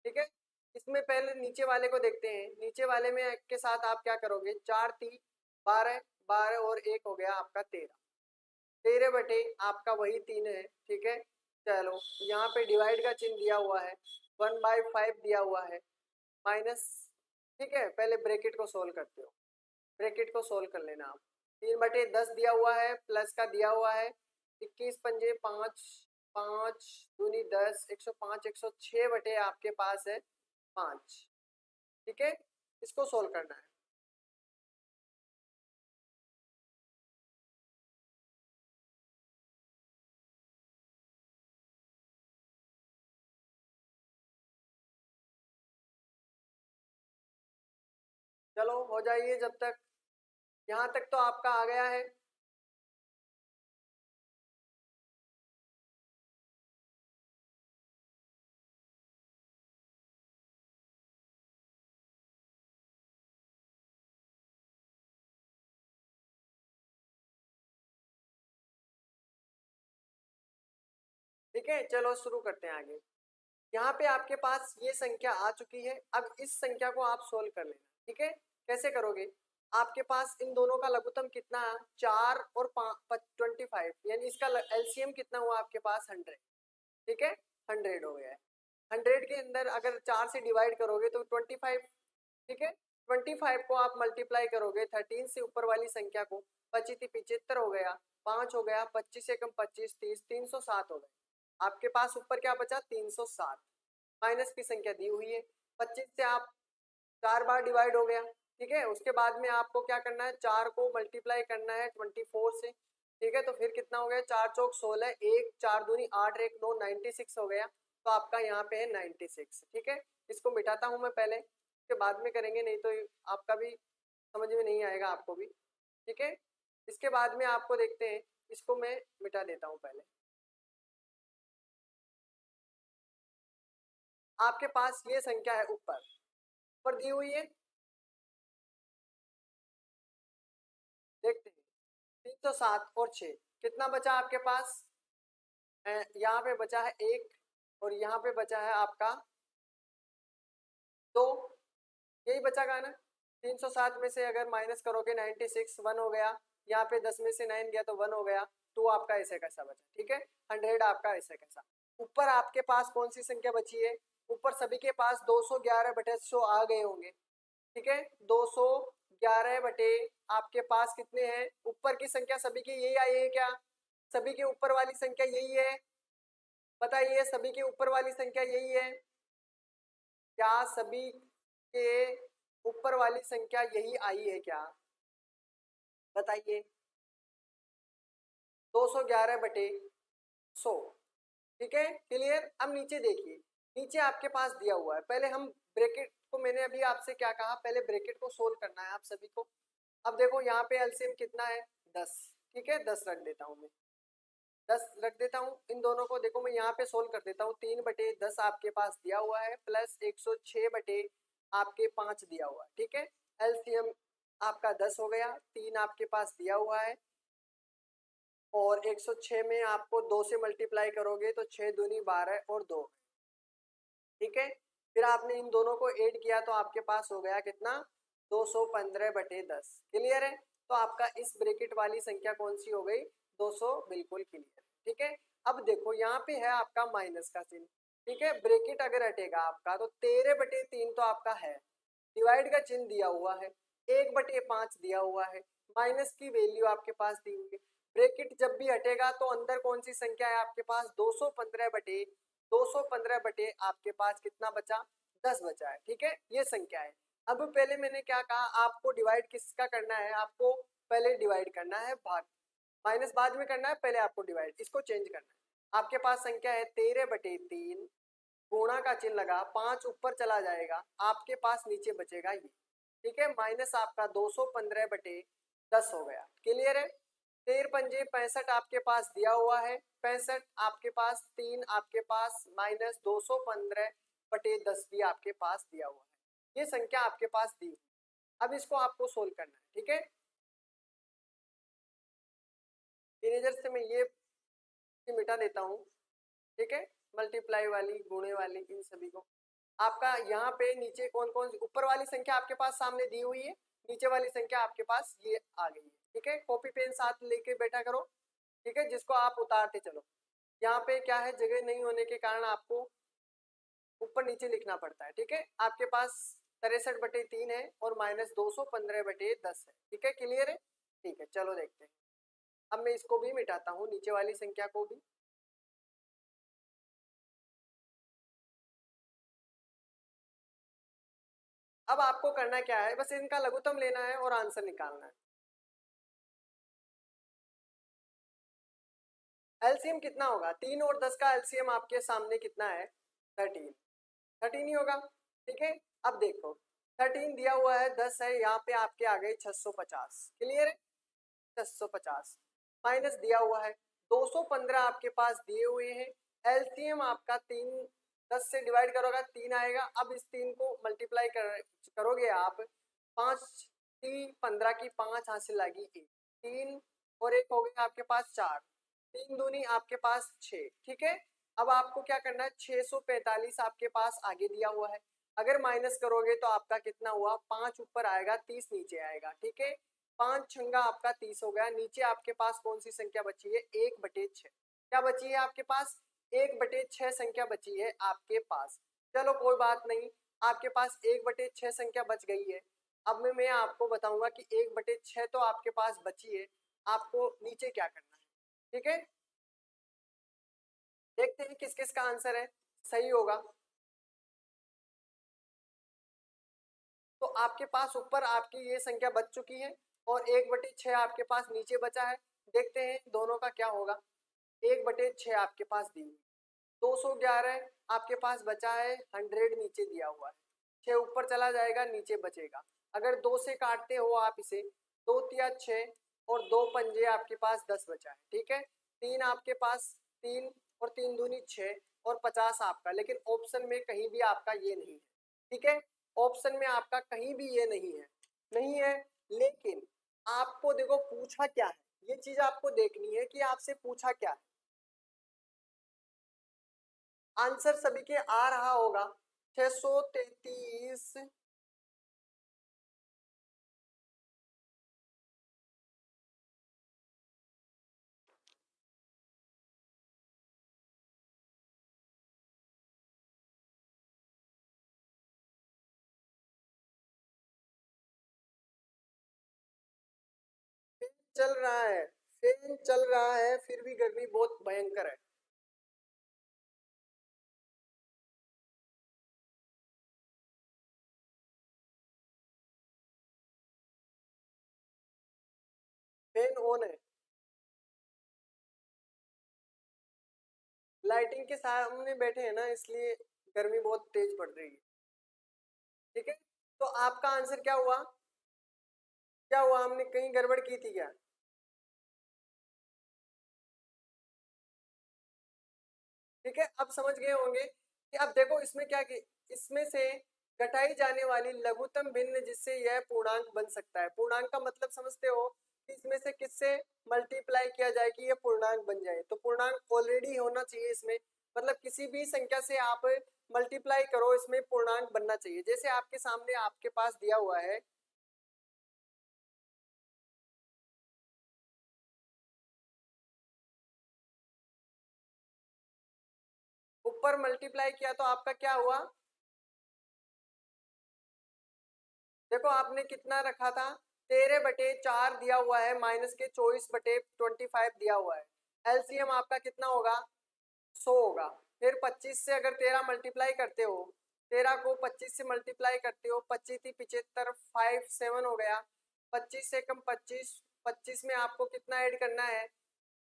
ठीक है, इसमें पहले नीचे वाले को देखते हैं। नीचे वाले में के साथ आप क्या करोगे, 4 3 12, 12 और 1 हो गया आपका 13। 13 आपका वही 3 है। ठीक है, चलो यहाँ पे डिवाइड का चिन्ह दिया हुआ है, 1/5 दिया हुआ है, माइनस। ठीक है, पहले ब्रैकेट को सोल्व करते हो। ब्रैकेट को सोल्व कर लेना आप। 3/10 दिया हुआ है, प्लस का दिया हुआ है 21 पंजे 5, 5 दूनी 10, 105, 106 आपके पास है 5। ठीक है, इसको सोल्व करना है। चलो हो जाइए जब तक। यहाँ तक तो आपका आ गया है। ठीक है, चलो शुरू करते हैं आगे। यहाँ पे आपके पास ये संख्या आ चुकी है। अब इस संख्या को आप सोल्व कर लेना। ठीक है, कैसे करोगे, आपके पास इन दोनों का लघुत्तम कितना है, 4 और 25, यानी इसका एलसीएम कितना हुआ आपके पास 100। ठीक है, 100 हो गया है। 100 के अंदर अगर 4 से डिवाइड करोगे तो 25। ठीक है, 25 को आप मल्टीप्लाई करोगे 13 से ऊपर वाली संख्या को, 25 75 हो गया, 5 हो गया, 25 से कम 25 30, 307 हो गए। आपके पास ऊपर क्या बचा 307। माइनस की संख्या दी हुई है, 25 से आप 4 बार डिवाइड हो गया। ठीक है, उसके बाद में आपको क्या करना है, 4 को मल्टीप्लाई करना है 24 से। ठीक है, तो फिर कितना हो गया, 4 चौक 16, 1 4 दूनी 8 1 9, 96 हो गया। तो आपका यहाँ पे है 96। ठीक है, इसको मिटाता हूँ मैं पहले, इसके बाद में करेंगे, नहीं तो आपका भी समझ में नहीं आएगा आपको भी। ठीक है, इसके बाद में आपको देखते हैं, इसको मैं मिटा देता हूँ पहले। आपके पास ये संख्या है ऊपर ऊपर दी हुई है, देखते हैं। 307 और 6 कितना बचा आपके पास, यहाँ पे बचा है 1 और यहाँ पे बचा है आपका 2। यही बचा का ना। 307 में से अगर माइनस करोगे 96, 1 हो गया। यहाँ पे 10 में से 9 गया तो 1 हो गया। तो आपका ऐसे कैसा बचा। ठीक है, 100 आपका ऐसे कैसा। ऊपर आपके पास कौन सी संख्या बची है, ऊपर सभी के पास 211/100 आ गए होंगे। ठीक है, 211 बटे आपके पास कितने हैं, ऊपर की संख्या सभी की यही आई है क्या, सभी के ऊपर वाली संख्या यही है, बताइए सभी के ऊपर वाली संख्या यही है क्या, सभी के ऊपर वाली संख्या यही आई है क्या, बताइए। 211/100। ठीक है, क्लियर। अब नीचे देखिए, नीचे आपके पास दिया हुआ है, पहले हम ब्रैकेट तो मैंने अभी आपसे क्या कहा, पहले ब्रैकेट को सोल्व करना है आप सभी को। अब देखो यहाँ पे एलसीएम कितना है, 10, ठीक है, 10 रख देता हूँ मैं, 10 रख देता हूँ इन दोनों को। देखो मैं यहाँ पे सोल्व कर देता हूँ, 3/10 आपके पास दिया हुआ है प्लस 106 आपके 5 दिया हुआ है, ठीक है। एलसीएम आपका 10 हो गया, 3 आपके पास दिया हुआ है और 106 में आपको 2 से मल्टीप्लाई करोगे तो 6 दूनी 12 और 2, ठीक है। फिर आपने इन दोनों को ऐड किया तो आपके पास हो गया कितना, 215/10। क्लियर है। तो आपका इस ब्रैकेट वाली संख्या कौन सी हो गई, 200, बिल्कुल क्लियर, ठीक है। अब देखो यहाँ पे है आपका माइनस का चिन्ह, ठीक है। ब्रैकेट अगर हटेगा आपका तो 13/3 तो आपका है, डिवाइड का चिन्ह दिया हुआ है, 1/5 दिया हुआ है, माइनस की वैल्यू आपके पास दी हुई है। ब्रैकेट जब भी हटेगा तो अंदर कौन सी संख्या है आपके पास, 215 आपके पास कितना बचा, 10 बचा है, ठीक है। ये संख्या है। अब पहले मैंने क्या कहा, आपको डिवाइड किसका करना है, आपको पहले डिवाइड करना है भाग, माइनस बाद में करना है, पहले आपको डिवाइड, इसको चेंज करना है। आपके पास संख्या है 13/3, गुणा का चिन्ह लगा, 5 ऊपर चला जाएगा, आपके पास नीचे बचेगा ये, ठीक है, माइनस आपका 215/10 हो गया। क्लियर है। 13×5 = 65 आपके पास दिया हुआ है, 65 आपके पास, 3 आपके पास, माइनस 215/10 भी आपके पास दिया हुआ है। ये संख्या आपके पास दी हुई। अब इसको आपको सोल्व करना है, ठीक है। इरेजर से मैं ये मिटा देता हूँ, ठीक है, मल्टीप्लाई वाली, गुणे वाली, इन सभी को। आपका यहाँ पे नीचे कौन कौन, ऊपर वाली संख्या आपके पास सामने दी हुई है, नीचे वाली संख्या आपके पास ये आ गई है, ठीक है। कॉपी पेन साथ लेके बैठा करो, ठीक है, जिसको आप उतारते चलो। यहाँ पे क्या है, जगह नहीं होने के कारण आपको ऊपर नीचे लिखना पड़ता है, ठीक है। आपके पास 63/3 है और माइनस 215/10 है, ठीक है। क्लियर है, ठीक है, चलो देखते हैं। अब मैं इसको भी मिटाता हूँ, नीचे वाली संख्या को भी। अब आपको करना क्या है, बस इनका लघुत्तम लेना है और आंसर निकालना है। एलसीएम कितना होगा, 3 और 10 का एलसीएम आपके सामने कितना है, 13, 13 ही होगा, ठीक है। अब देखो 13 दिया हुआ है, 10 है, यहाँ पे आपके आ गए 650। क्लियर है, 650 माइनस दिया हुआ है 215 आपके पास दिए हुए हैं। एलसीएम आपका 3, 10 से डिवाइड करोगे 3 आएगा। अब इस 3 को मल्टीप्लाई करोगे आप, 5 3 15 की 5 हासिल आएगी 1, 3 और 1 हो गया आपके पास 4, 3 दूनी आपके पास 6, ठीक है। अब आपको क्या करना है, 645 आपके पास आगे दिया हुआ है, अगर माइनस करोगे तो आपका कितना हुआ, 5 ऊपर आएगा, 30 नीचे आएगा, ठीक है। 5 छंगा आपका 30 हो गया। नीचे आपके पास कौन सी संख्या बची है, 1/6, क्या बची है आपके पास, 1/6 संख्या बची है आपके पास। चलो कोई बात नहीं, आपके पास 1/6 संख्या बच गई है। अब मैं आपको बताऊंगा कि 1/6 तो आपके पास बची है, आपको नीचे क्या करना है, ठीक है। देखते हैं किस किस का आंसर है सही होगा। तो आपके पास ऊपर आपकी ये संख्या बच चुकी है और 1/6 आपके पास नीचे बचा है। देखते हैं दोनों का क्या होगा। 1/6 आपके पास दी हुई, 211 आपके पास बचा है, 100 नीचे दिया हुआ है, 6 ऊपर चला जाएगा, नीचे बचेगा। अगर 2 से काटते हो आप इसे, 2 तिया 6 और 2 पंजे आपके पास 10 बचा है, ठीक है। 3 आपके पास, 3 और 3 दूनी 6 और 50 आपका, लेकिन ऑप्शन में कहीं भी आपका ये नहीं है, ठीक है। ऑप्शन में आपका कहीं भी ये नहीं है, नहीं है। लेकिन आपको देखो पूछा क्या है, ये चीज आपको देखनी है कि आपसे पूछा क्या है। आंसर सभी के आ रहा होगा, 633। चल रहा है, फैन चल रहा है, फिर भी गर्मी बहुत भयंकर है। फैन ऑन है, लाइटिंग के सामने बैठे हैं ना, इसलिए गर्मी बहुत तेज पड़ रही है। ठीक है, तो आपका आंसर क्या हुआ? क्या हुआ, हमने कहीं गड़बड़ की थी क्या? ठीक है, अब समझ गए होंगे कि अब देखो इसमें क्या कि इसमें से घटाई जाने वाली लघुत्तम भिन्न जिससे यह पूर्णांक बन सकता है। पूर्णांक का मतलब समझते हो कि इसमें से किससे मल्टीप्लाई किया जाए कि यह पूर्णांक बन जाए। तो पूर्णांक ऑलरेडी होना चाहिए इसमें, मतलब किसी भी संख्या से आप मल्टीप्लाई करो इसमें पूर्णांक बनना चाहिए। जैसे आपके सामने आपके पास दिया हुआ है, ऊपर मल्टीप्लाई किया तो आपका क्या हुआ? देखो आपने कितना रखा था, 13/4 दिया हुआ है माइनस के 24/25 दिया हुआ है। एलसीएम आपका कितना होगा? 100 होगा। फिर 25 से अगर 13 मल्टीप्लाई करते हो, 13 को 25 से मल्टीप्लाई करते हो, 25 थी 75, 5 7 हो गया। 25 से कम 25, 25 में आपको कितना ऐड करना है?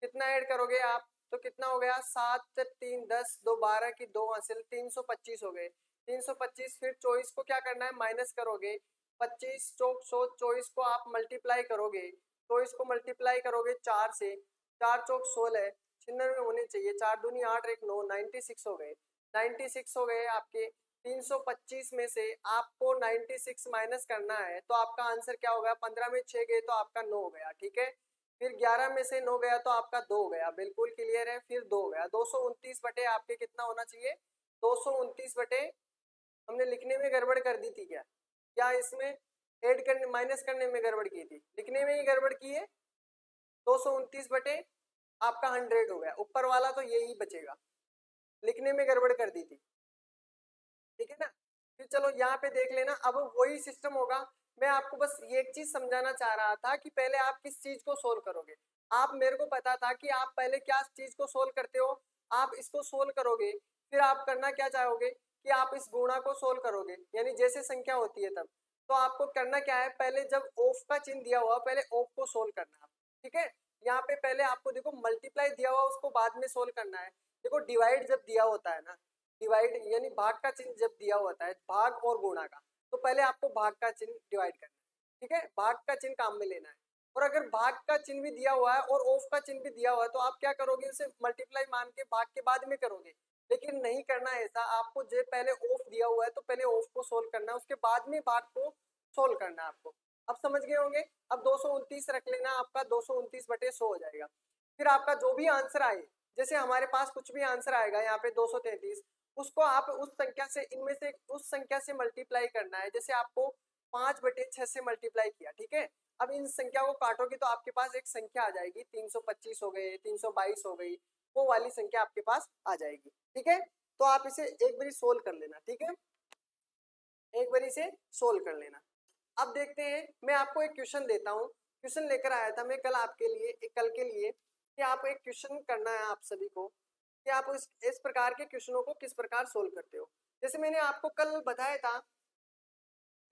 कितना ऐड करोगे आप? तो कितना हो गया? 7 3 10 2 12 की 2 हासिल 325 हो गए। 325 फिर 24 को क्या करना है? माइनस करोगे। 25 चौक 100, 24 को आप मल्टीप्लाई करोगे, 24 को मल्टीप्लाई करोगे 4 से, 4 चौक 16, 96 होने चाहिए। 4 दूनी 8 एक 9, 96 हो गए। 96 हो गए आपके। 325 में से आपको 96 माइनस करना है तो आपका आंसर क्या होगा? 15 में 6 गए तो आपका 9 हो गया। ठीक है, फिर 11 में से 9 गया तो आपका 2 हो गया। बिल्कुल क्लियर है, फिर 2 हो गया। 229 बटे आपके कितना होना चाहिए? 229 बटे, हमने लिखने में गड़बड़ कर दी थी क्या? क्या इसमें ऐड करने माइनस करने में गड़बड़ की थी? लिखने में ही गड़बड़ की है। 229 बटे आपका 100 हो गया, ऊपर वाला तो यही बचेगा, लिखने में गड़बड़ कर दी थी। ठीक है ना, फिर चलो यहाँ पे देख लेना, अब वही सिस्टम होगा। मैं आपको बस ये एक चीज समझाना चाह रहा था कि पहले आप किस चीज को सोल्व करोगे। आप, मेरे को पता था कि आप पहले क्या चीज को सोल्व करते हो, आप इसको सोल्व करोगे, फिर आप करना क्या चाहोगे कि आप इस गुणा को सोल्व करोगे, यानी जैसे संख्या होती है तब। तो आपको करना क्या है, पहले जब ऑफ का चिन्ह दिया हुआ पहले ऑफ को सोल्व करना है। ठीक है, यहाँ पे पहले आपको देखो मल्टीप्लाई दिया हुआ उसको बाद में सोल्व करना है। देखो डिवाइड जब दिया होता है ना, डिवाइड यानी भाग का चिन्ह जब दिया होता है, भाग और गुणा का, तो पहले आपको भाग का चिन्ह डिवाइड करना है। ठीक है, भाग का चिन्ह काम में लेना है। और अगर भाग का चिन्ह भी दिया हुआ है और ऑफ का चिन्ह भी दिया हुआ है तो आप क्या करोगे, उसे मल्टीप्लाई मान के भाग के बाद में करोगे। लेकिन नहीं करना है ऐसा, आपको जो पहले ऑफ दिया हुआ है तो पहले ऑफ को सोल्व करना है, उसके बाद में भाग को सोल्व करना है आपको। अब समझ गए होंगे। अब 229 रख लेना, आपका 229 बटे 100 हो जाएगा। फिर आपका जो भी आंसर आए, जैसे हमारे पास कुछ भी आंसर आएगा यहाँ पे 233, उसको आप उस संख्या से, इनमें से उस संख्या से मल्टीप्लाई करना है। जैसे आपको 5/6 से मल्टीप्लाई किया, ठीक है, अब इन संख्या को काटोगे तो आपके पास एक संख्या आ जाएगी, 325 हो गए, 322 हो गई, वो वाली संख्या आपके पास आ जाएगी। ठीक है, तो आप इसे एक बारी सोल्व कर लेना। ठीक है, एक बारी से सोल्व कर लेना। अब देखते हैं, मैं आपको एक क्वेश्चन देता हूँ। क्वेश्चन लेकर आया था मैं कल आपके लिए, एक कल के लिए, कि आपको एक क्वेश्चन करना है आप सभी को कि आप इस प्रकार के क्वेश्चनों को किस प्रकार सोल्व करते हो। जैसे मैंने आपको कल बताया था,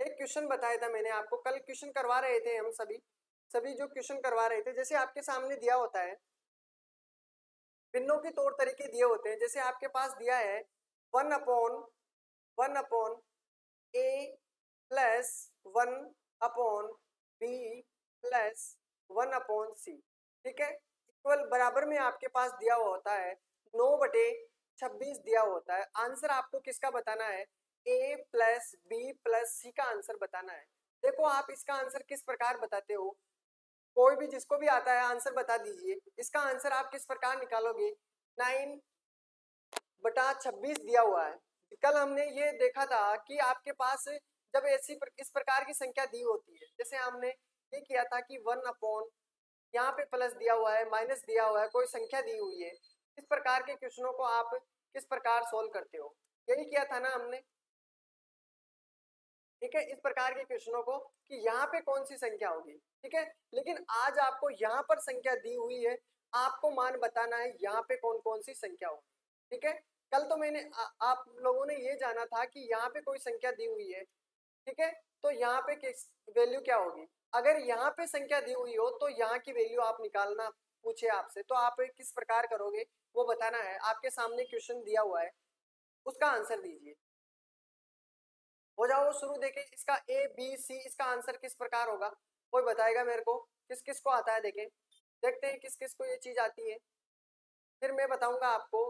एक क्वेश्चन बताया था मैंने आपको कल, क्वेश्चन करवा रहे थे हम सभी, सभी जो क्वेश्चन करवा रहे थे, जैसे आपके सामने दिया होता है, भिन्नों के तौर तरीके दिए होते हैं। जैसे आपके पास दिया है 1/1 ए प्लस 1/बी प्लस 1/सी। ठीक है, इक्वल बराबर में आपके पास दिया हुआ होता है 9/26 दिया होता है। आंसर आपको किसका बताना है? ए प्लस बी प्लस सी का आंसर बताना है। देखो आप इसका आंसर किस प्रकार बताते हो, कोई भी जिसको भी आता है आंसर बता दीजिए। इसका आंसर आप किस प्रकार निकालोगे? 9/26 दिया हुआ है। कल हमने ये देखा था कि आपके पास जब इस प्रकार की संख्या दी होती है, जैसे हमने ये किया था कि 1/, यहाँ पे प्लस दिया हुआ है, माइनस दिया हुआ है, कोई संख्या दी हुई है, इस प्रकार के क्वेश्चनों को आप किस प्रकार सोल्व करते हो, यही किया था ना हमने। ठीक है, इस प्रकार के क्वेश्चनों को कि यहाँ पे कौन सी संख्या होगी। ठीक है, लेकिन आज आपको यहाँ पर संख्या दी हुई है, आपको मान बताना है यहाँ पे कौन कौन सी संख्या होगी। ठीक है, कल तो मैंने आप लोगों ने ये जाना था कि यहाँ पे कोई संख्या दी हुई है। ठीक है, तो यहाँ पे किस वैल्यू क्या होगी, अगर यहाँ पे संख्या दी हुई हो तो यहाँ की वैल्यू आप निकालना, पूछे आपसे तो आप किस प्रकार करोगे वो बताना है। आपके सामने क्वेश्चन दिया हुआ है, उसका आंसर दीजिए। हो जाओ शुरू। देखें इसका ए बी सी, इसका आंसर किस प्रकार होगा, कोई बताएगा मेरे को? किस किस को आता है? देखें, देखते हैं किस किस को ये चीज आती है, फिर मैं बताऊंगा आपको।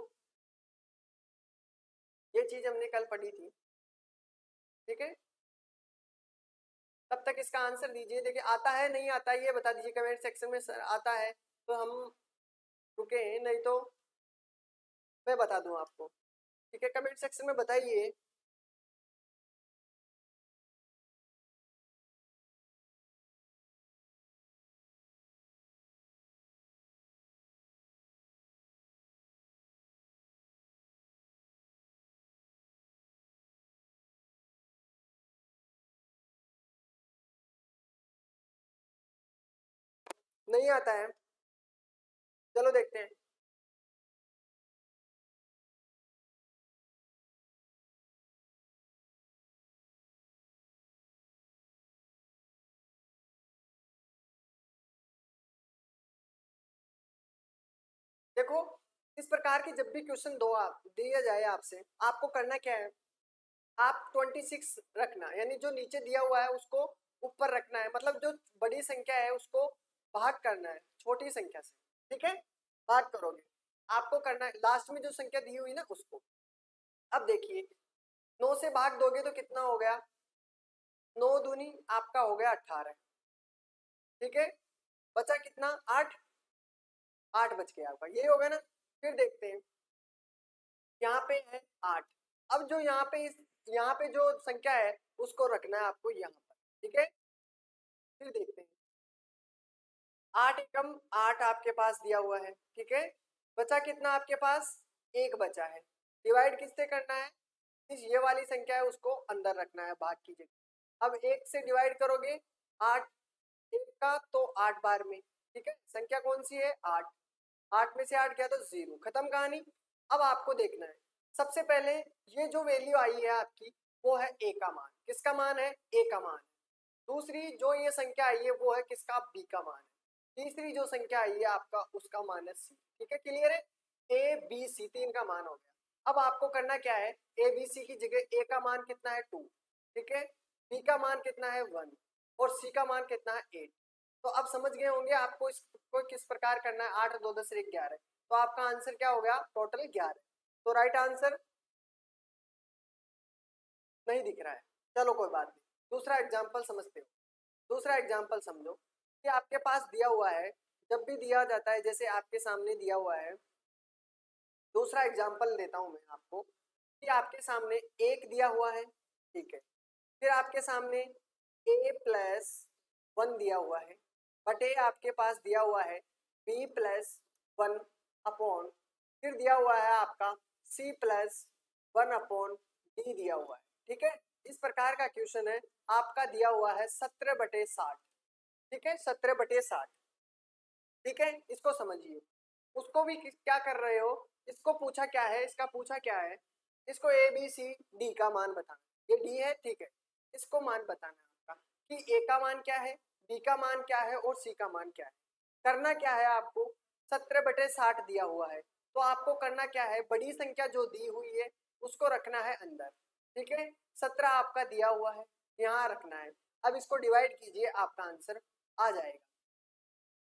ये चीज हमने कल पढ़ी थी, ठीक है। तब तक इसका आंसर दीजिए। देखिए आता है नहीं आता है ये बता दीजिए कमेंट सेक्शन में। सर आता है तो हम रुके, नहीं तो मैं बता दूं आपको, ठीक है। कमेंट सेक्शन में बताइए। नहीं आता है, चलो देखते हैं। देखो इस प्रकार की जब भी क्वेश्चन दो आप दिया जाए आपसे, आपको करना क्या है, आप 26 रखना, यानी जो नीचे दिया हुआ है उसको ऊपर रखना है। मतलब जो बड़ी संख्या है उसको भाग करना है छोटी संख्या से, ठीक है। भाग करोगे, आपको करना है लास्ट में जो संख्या दी हुई ना उसको। अब देखिए 9 से भाग दोगे तो कितना हो गया, 9 दूनी आपका हो गया 18, ठीक है। बचा कितना, 8, 8 बच गया आपका, यही होगा ना। फिर देखते हैं यहाँ पे है 8। अब जो यहाँ पे यहाँ पे जो संख्या है उसको रखना है आपको यहाँ पर, ठीक है। फिर देखते हैं 8 एकम 8 आपके पास दिया हुआ है, ठीक है। बचा कितना आपके पास, 1 बचा है। डिवाइड किससे करना है, ये वाली संख्या है उसको अंदर रखना है भाग की जगह। अब 1 से डिवाइड करोगे 8 1 का तो 8 बार में, ठीक है। संख्या कौन सी है, 8। 8 में से 8 गया तो 0, खत्म कहानी। अब आपको देखना है सबसे पहले ये जो वैल्यू आई है आपकी वो है ए का मान। किसका मान है, ए का मान। दूसरी जो ये संख्या आई है वो है किसका, बी का मान है। तीसरी जो संख्या आई है आपका उसका मान है सी, ठीक है। क्लियर है, ए बी सी 3 का मान हो गया। अब आपको करना क्या है, ए बी सी की जगह ए का मान कितना है 2, ठीक है। बी का मान कितना है 1 और सी का मान कितना है 8। तो अब समझ गए होंगे आपको इसको किस प्रकार करना है। 8 2 10 1 11, तो आपका आंसर क्या हो गया, टोटल 11। तो राइट आंसर नहीं दिख रहा है, चलो कोई बात नहीं। दूसरा एग्जाम्पल समझते हो। दूसरा एग्जाम्पल समझो कि आपके पास दिया हुआ है, जब भी दिया जाता है जैसे आपके सामने दिया हुआ है। दूसरा एग्जाम्पल देता हूं मैं आपको कि आपके सामने 1 दिया हुआ है, ठीक है। फिर आपके सामने a प्लस 1 दिया हुआ है, बटे आपके पास दिया हुआ है b प्लस 1 अपॉन, फिर दिया हुआ है आपका c प्लस 1 अपॉन d दिया हुआ है, ठीक है। इस प्रकार का क्वेश्चन है आपका, दिया हुआ है 17/60, ठीक है। 17/60, ठीक है। इसको समझिए, उसको भी क्या कर रहे हो, इसको पूछा क्या है, इसका पूछा क्या है, इसको ए बी सी डी का मान बताना। ये डी है, ठीक है। इसको मान बताना है आपका कि ए का मान क्या है, बी का मान क्या है और सी का मान क्या है। करना क्या है आपको, 17/60 दिया हुआ है तो आपको करना क्या है, बड़ी संख्या जो दी हुई है उसको रखना है अंदर, ठीक है। 17 आपका दिया हुआ है, यहाँ रखना है। अब इसको डिवाइड कीजिए, आपका आंसर आ जाएगा।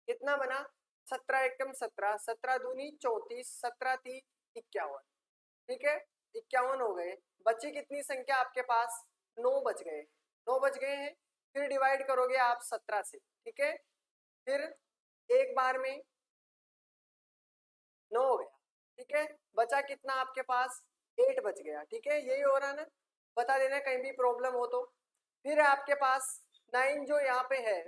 कितना बना, 17 एकम 17, 17 दूनी 34, 17 ती 51, ठीक है। 51 हो गए। बची कितनी संख्या आपके पास, 9 बच गए, 9 बच गए हैं। फिर डिवाइड करोगे आप 17 से, ठीक है। फिर एक बार में 9 हो गया, ठीक है। बचा कितना आपके पास, 8 बच गया, ठीक है। यही हो रहा है ना, बता देना कहीं भी प्रॉब्लम हो तो। फिर आपके पास 9 जो यहाँ पे है,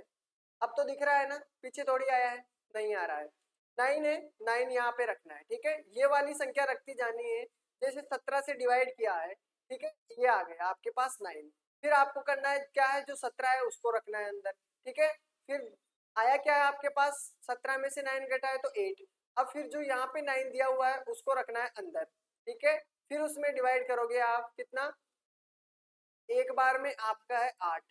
अब तो दिख रहा है ना, पीछे थोड़ी आया है, नहीं आ रहा है। 9 है, 9 यहाँ पे रखना है, ठीक है। ये वाली संख्या रखती जानी है, जैसे 17 से डिवाइड किया है, ठीक है। ये आ गया आपके पास 9। फिर आपको करना है क्या है, जो 17 है उसको रखना है अंदर, ठीक है। फिर आया क्या है आपके पास, 17 में से 9 घटा है तो 8। अब फिर जो यहाँ पे 9 दिया हुआ है उसको रखना है अंदर, ठीक है। फिर उसमें डिवाइड करोगे आप कितना, एक बार में आपका है 8,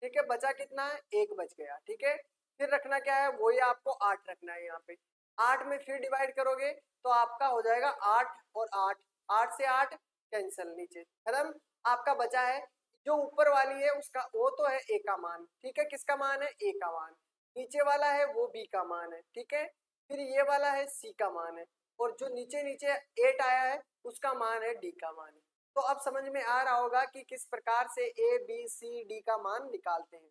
ठीक है। बचा कितना है, 1 बच गया, ठीक है। फिर रखना क्या है, वही आपको 8 रखना है यहाँ पे। 8 में फिर डिवाइड करोगे तो आपका हो जाएगा 8 और 8, 8 से 8 कैंसिल, नीचे खत्म। आपका बचा है जो ऊपर वाली है उसका वो तो है ए का मान, ठीक है, किसका मान है, ए का मान। नीचे वाला है वो बी का मान है, ठीक है। फिर ये वाला है सी का मान है, और जो नीचे नीचे 8 आया है उसका मान है डी का मान है। तो अब समझ में आ रहा होगा कि किस प्रकार से ए बी सी डी का मान निकालते हैं।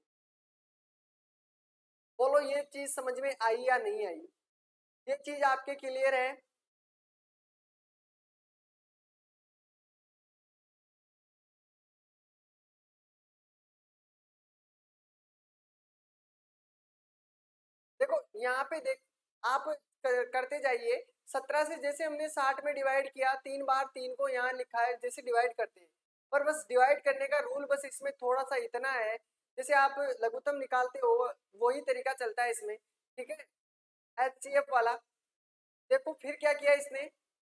बोलो ये चीज समझ में आई या नहीं आई, ये चीज आपके क्लियर है? देखो यहाँ पे देख, आप करते जाइए। 17 से जैसे हमने 60 में डिवाइड किया, 3 बार 3 को यहाँ लिखा है जैसे डिवाइड करते हैं, पर बस डिवाइड करने का रूल बस इसमें थोड़ा सा इतना है, जैसे आप लघुत्तम निकालते हो वही तरीका चलता है इसमें, ठीक है। HCF वाला देखो, फिर क्या किया इसने,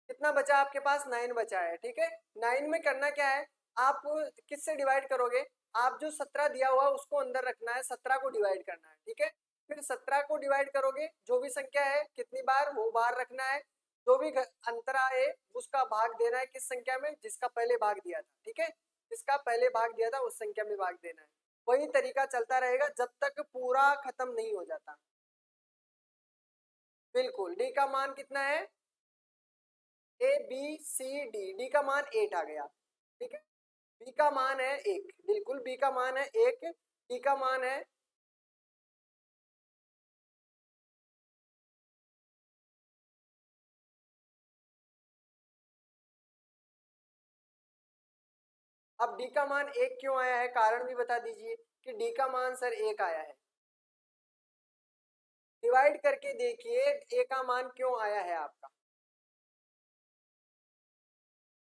कितना बचा आपके पास, 9 बचा है, ठीक है। 9 में करना क्या है, आप किससे डिवाइड करोगे, आप जो 17 दिया हुआ उसको अंदर रखना है, 17 को डिवाइड करना है, ठीक है। फिर 17 को डिवाइड करोगे, जो भी संख्या है कितनी बार वो बार रखना है, जो भी अंतर आए उसका भाग देना है किस संख्या में, जिसका पहले भाग दिया था, ठीक है। जिसका पहले भाग दिया था उस संख्या में भाग देना है। वही तरीका चलता रहेगा जब तक पूरा खत्म नहीं हो जाता। बिल्कुल, डी का मान कितना है, A B C D, D का मान 8 आ गया, ठीक है। बी का मान है 1, बिल्कुल बी का मान है 1, डी का मान है, अब डी का मान 1 क्यों आया है, कारण भी बता दीजिए कि डी का मान सर 1 आया है। डिवाइड करके देखिए ए का मान क्यों आया है आपका।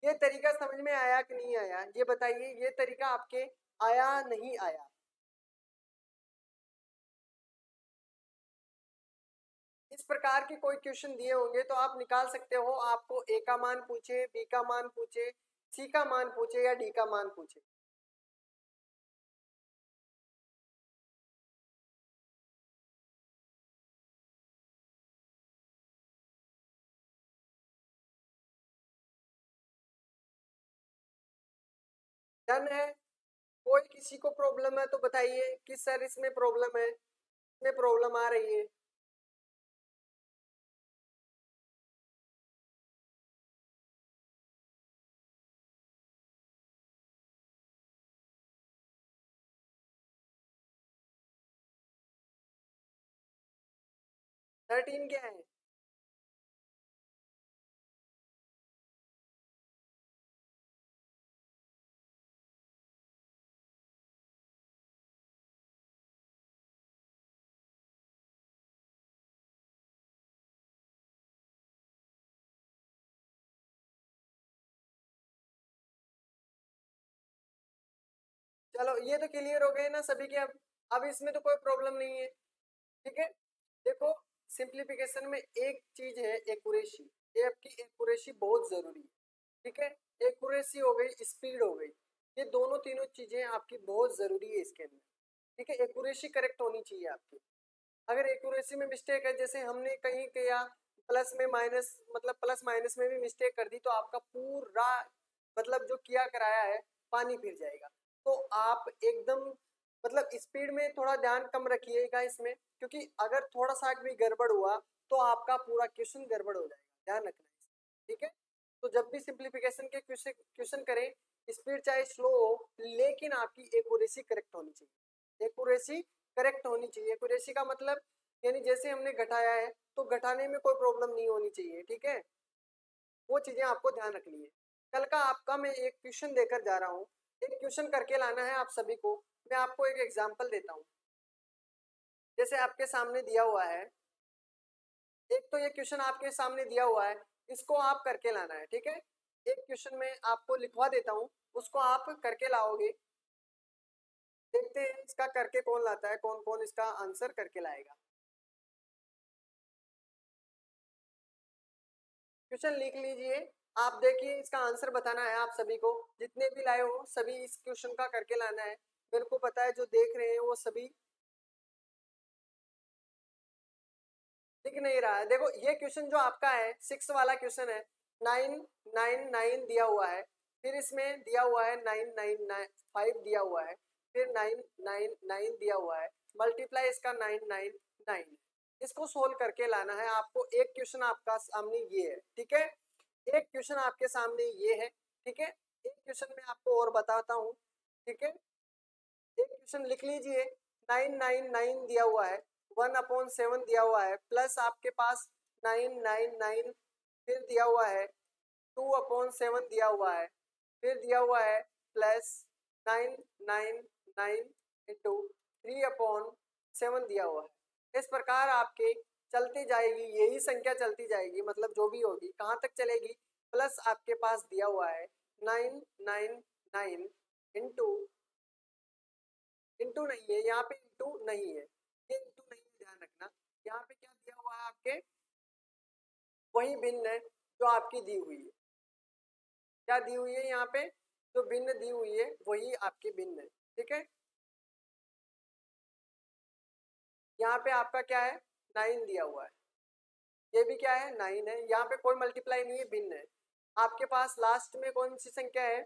ये तरीका समझ में आया कि नहीं आया, ये बताइए, ये तरीका आपके आया नहीं आया। इस प्रकार के कोई क्वेश्चन दिए होंगे तो आप निकाल सकते हो, आपको ए का मान पूछे, बी का मान पूछे, सी का मान पूछे या डी का मान पूछे। डन है। कोई किसी को प्रॉब्लम है तो बताइए कि सर इसमें प्रॉब्लम है, इसमें प्रॉब्लम आ रही है। थर्टीन क्या है, चलो ये तो क्लियर हो गए ना सभी के। अब इसमें तो कोई प्रॉब्लम नहीं है, ठीक है। देखो, सिंप्लीफिकेशन में एक चीज है एक्यूरेसी, ये आपकी एक्यूरेसी बहुत जरूरी है, ठीक है। एक्यूरेसी हो गई, स्पीड हो गई, ये दोनों तीनों चीजें आपकी बहुत जरूरी है इसके अंदर, ठीक है। एक्यूरेसी करेक्ट होनी चाहिए आपकी। अगर एक्यूरेसी में मिस्टेक है, जैसे हमने कहीं किया प्लस में माइनस, मतलब प्लस माइनस में भी मिस्टेक कर दी, तो आपका पूरा मतलब जो किया कराया है पानी फिर जाएगा। तो आप एकदम मतलब स्पीड में थोड़ा ध्यान कम रखिएगा इसमें, क्योंकि अगर थोड़ा सा भी गड़बड़ हुआ तो आपका पूरा क्वेश्चन गड़बड़ हो जाएगा, ध्यान रखना है, ठीक है। तो जब भी सिंप्लीफिकेशन के क्वेश्चन करें, स्पीड चाहे स्लो हो लेकिन आपकी एक्यूरेसी करेक्ट होनी चाहिए। एक्यूरेसी करेक्ट होनी चाहिए, एक्यूरेसी का मतलब यानी जैसे हमने घटाया है तो घटाने में कोई प्रॉब्लम नहीं होनी चाहिए, ठीक है। वो चीजें आपको ध्यान रखनी है। कल का आपका मैं एक क्वेश्चन देकर जा रहा हूँ, एक क्वेश्चन करके लाना है आप सभी को। मैं आपको एक एग्जांपल देता हूँ, जैसे आपके सामने दिया हुआ है, एक तो ये क्वेश्चन आपके सामने दिया हुआ है, इसको आप करके लाना है, ठीक है। एक क्वेश्चन में आपको लिखवा देता हूँ, उसको आप करके लाओगे। देखते हैं इसका करके कौन लाता है, कौन कौन इसका आंसर करके लाएगा। क्वेश्चन लिख लीजिए, आप देखिए इसका आंसर बताना है आप सभी को, जितने भी लाए हो सभी इस क्वेश्चन का करके लाना है। मेरे को पता है जो देख रहे हैं वो सभी दिख नहीं रहा है। देखो ये क्वेश्चन जो आपका है 6 वाला क्वेश्चन है, 9 9 9 दिया हुआ है, फिर इसमें दिया हुआ है 999 दिया हुआ है, फिर 999 दिया हुआ है, मल्टीप्लाई इसका 999, इसको सोल्व करके लाना है आपको। एक क्वेश्चन आपका सामने ये है, ठीक है, एक क्वेश्चन आपके सामने ये है, ठीक है। एक क्वेश्चन में आपको और बताता हूँ, ठीक है, एक क्वेश्चन लिख लीजिए। 999 दिया हुआ है, 1/7 दिया हुआ है, प्लस आपके पास 999, फिर दिया हुआ है 2/7 दिया हुआ है, फिर दिया हुआ है प्लस 999 इंटू 3/7 दिया हुआ है। इस प्रकार आपके चलती जाएगी, यही संख्या चलती जाएगी, मतलब जो भी होगी कहाँ तक चलेगी, प्लस आपके पास दिया हुआ है 999 इंटू, इंटू नहीं है यहाँ पे, इंटू नहीं है, ये इंटू नहीं है, ध्यान रखना। यहाँ पे क्या दिया हुआ है आपके, वही भिन्न है जो आपकी दी हुई है, क्या दी हुई है यहाँ पे, जो भिन्न दी हुई है वही आपकी भिन्न है, ठीक है। यहाँ पे आपका क्या है, 9 दिया हुआ है, ये भी क्या है, 9 है, यहाँ पे कोई मल्टीप्लाई नहीं है, भिन्न है। आपके पास लास्ट में कौन सी संख्या है,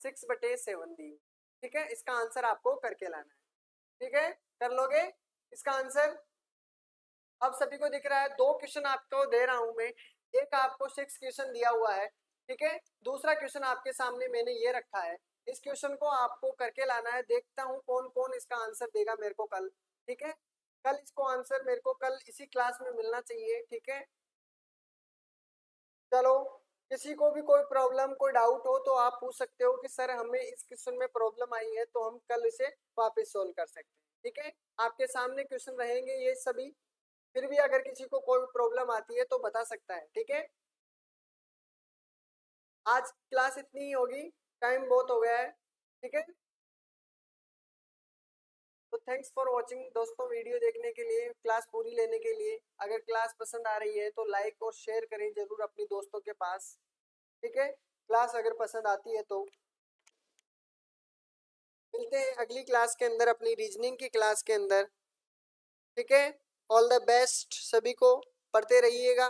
6/7 दी, ठीक है। इसका आंसर आपको करके लाना है, ठीक है, कर लोगे इसका आंसर। अब सभी को दिख रहा है, दो क्वेश्चन आपको दे रहा हूं मैं, एक आपको 6 क्वेश्चन दिया हुआ है, ठीक है, दूसरा क्वेश्चन आपके सामने मैंने ये रखा है। इस क्वेश्चन को आपको करके लाना है, देखता हूँ कौन कौन इसका आंसर देगा मेरे को कल, ठीक है, कल इसको आंसर मेरे को कल इसी क्लास में मिलना चाहिए, ठीक है। चलो, किसी को भी कोई प्रॉब्लम कोई डाउट हो तो आप पूछ सकते हो कि सर हमें इस क्वेश्चन में प्रॉब्लम आई है, तो हम कल इसे वापस सोल्व कर सकते हैं, ठीक है। आपके सामने क्वेश्चन रहेंगे ये सभी, फिर भी अगर किसी को कोई प्रॉब्लम आती है तो बता सकता है, ठीक है। आज क्लास इतनी ही होगी, टाइम बहुत हो गया है, ठीक है। तो थैंक्स फॉर वॉचिंग दोस्तों, वीडियो देखने के लिए, क्लास पूरी लेने के लिए। अगर क्लास पसंद आ रही है तो लाइक और शेयर करें जरूर अपनी दोस्तों के पास, ठीक है। क्लास अगर पसंद आती है तो मिलते हैं अगली क्लास के अंदर, अपनी रीजनिंग की क्लास के अंदर, ठीक है। ऑल द बेस्ट सभी को, पढ़ते रहिएगा।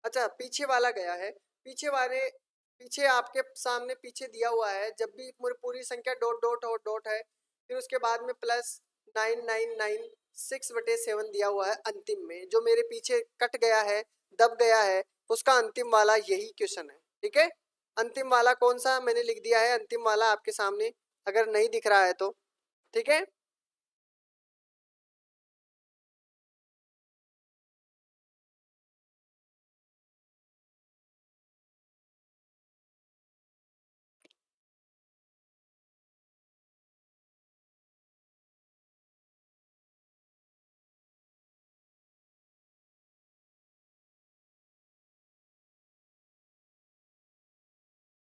अच्छा, पीछे वाला गया है, पीछे वाले, पीछे आपके सामने पीछे दिया हुआ है, जब भी पूरी संख्या डॉट डॉट और डॉट है, फिर उसके बाद में प्लस 999 6/7 दिया हुआ है अंतिम में, जो मेरे पीछे कट गया है, दब गया है, उसका अंतिम वाला यही क्वेश्चन है, ठीक है। अंतिम वाला कौन सा मैंने लिख दिया है, अंतिम वाला आपके सामने, अगर नहीं दिख रहा है तो, ठीक है।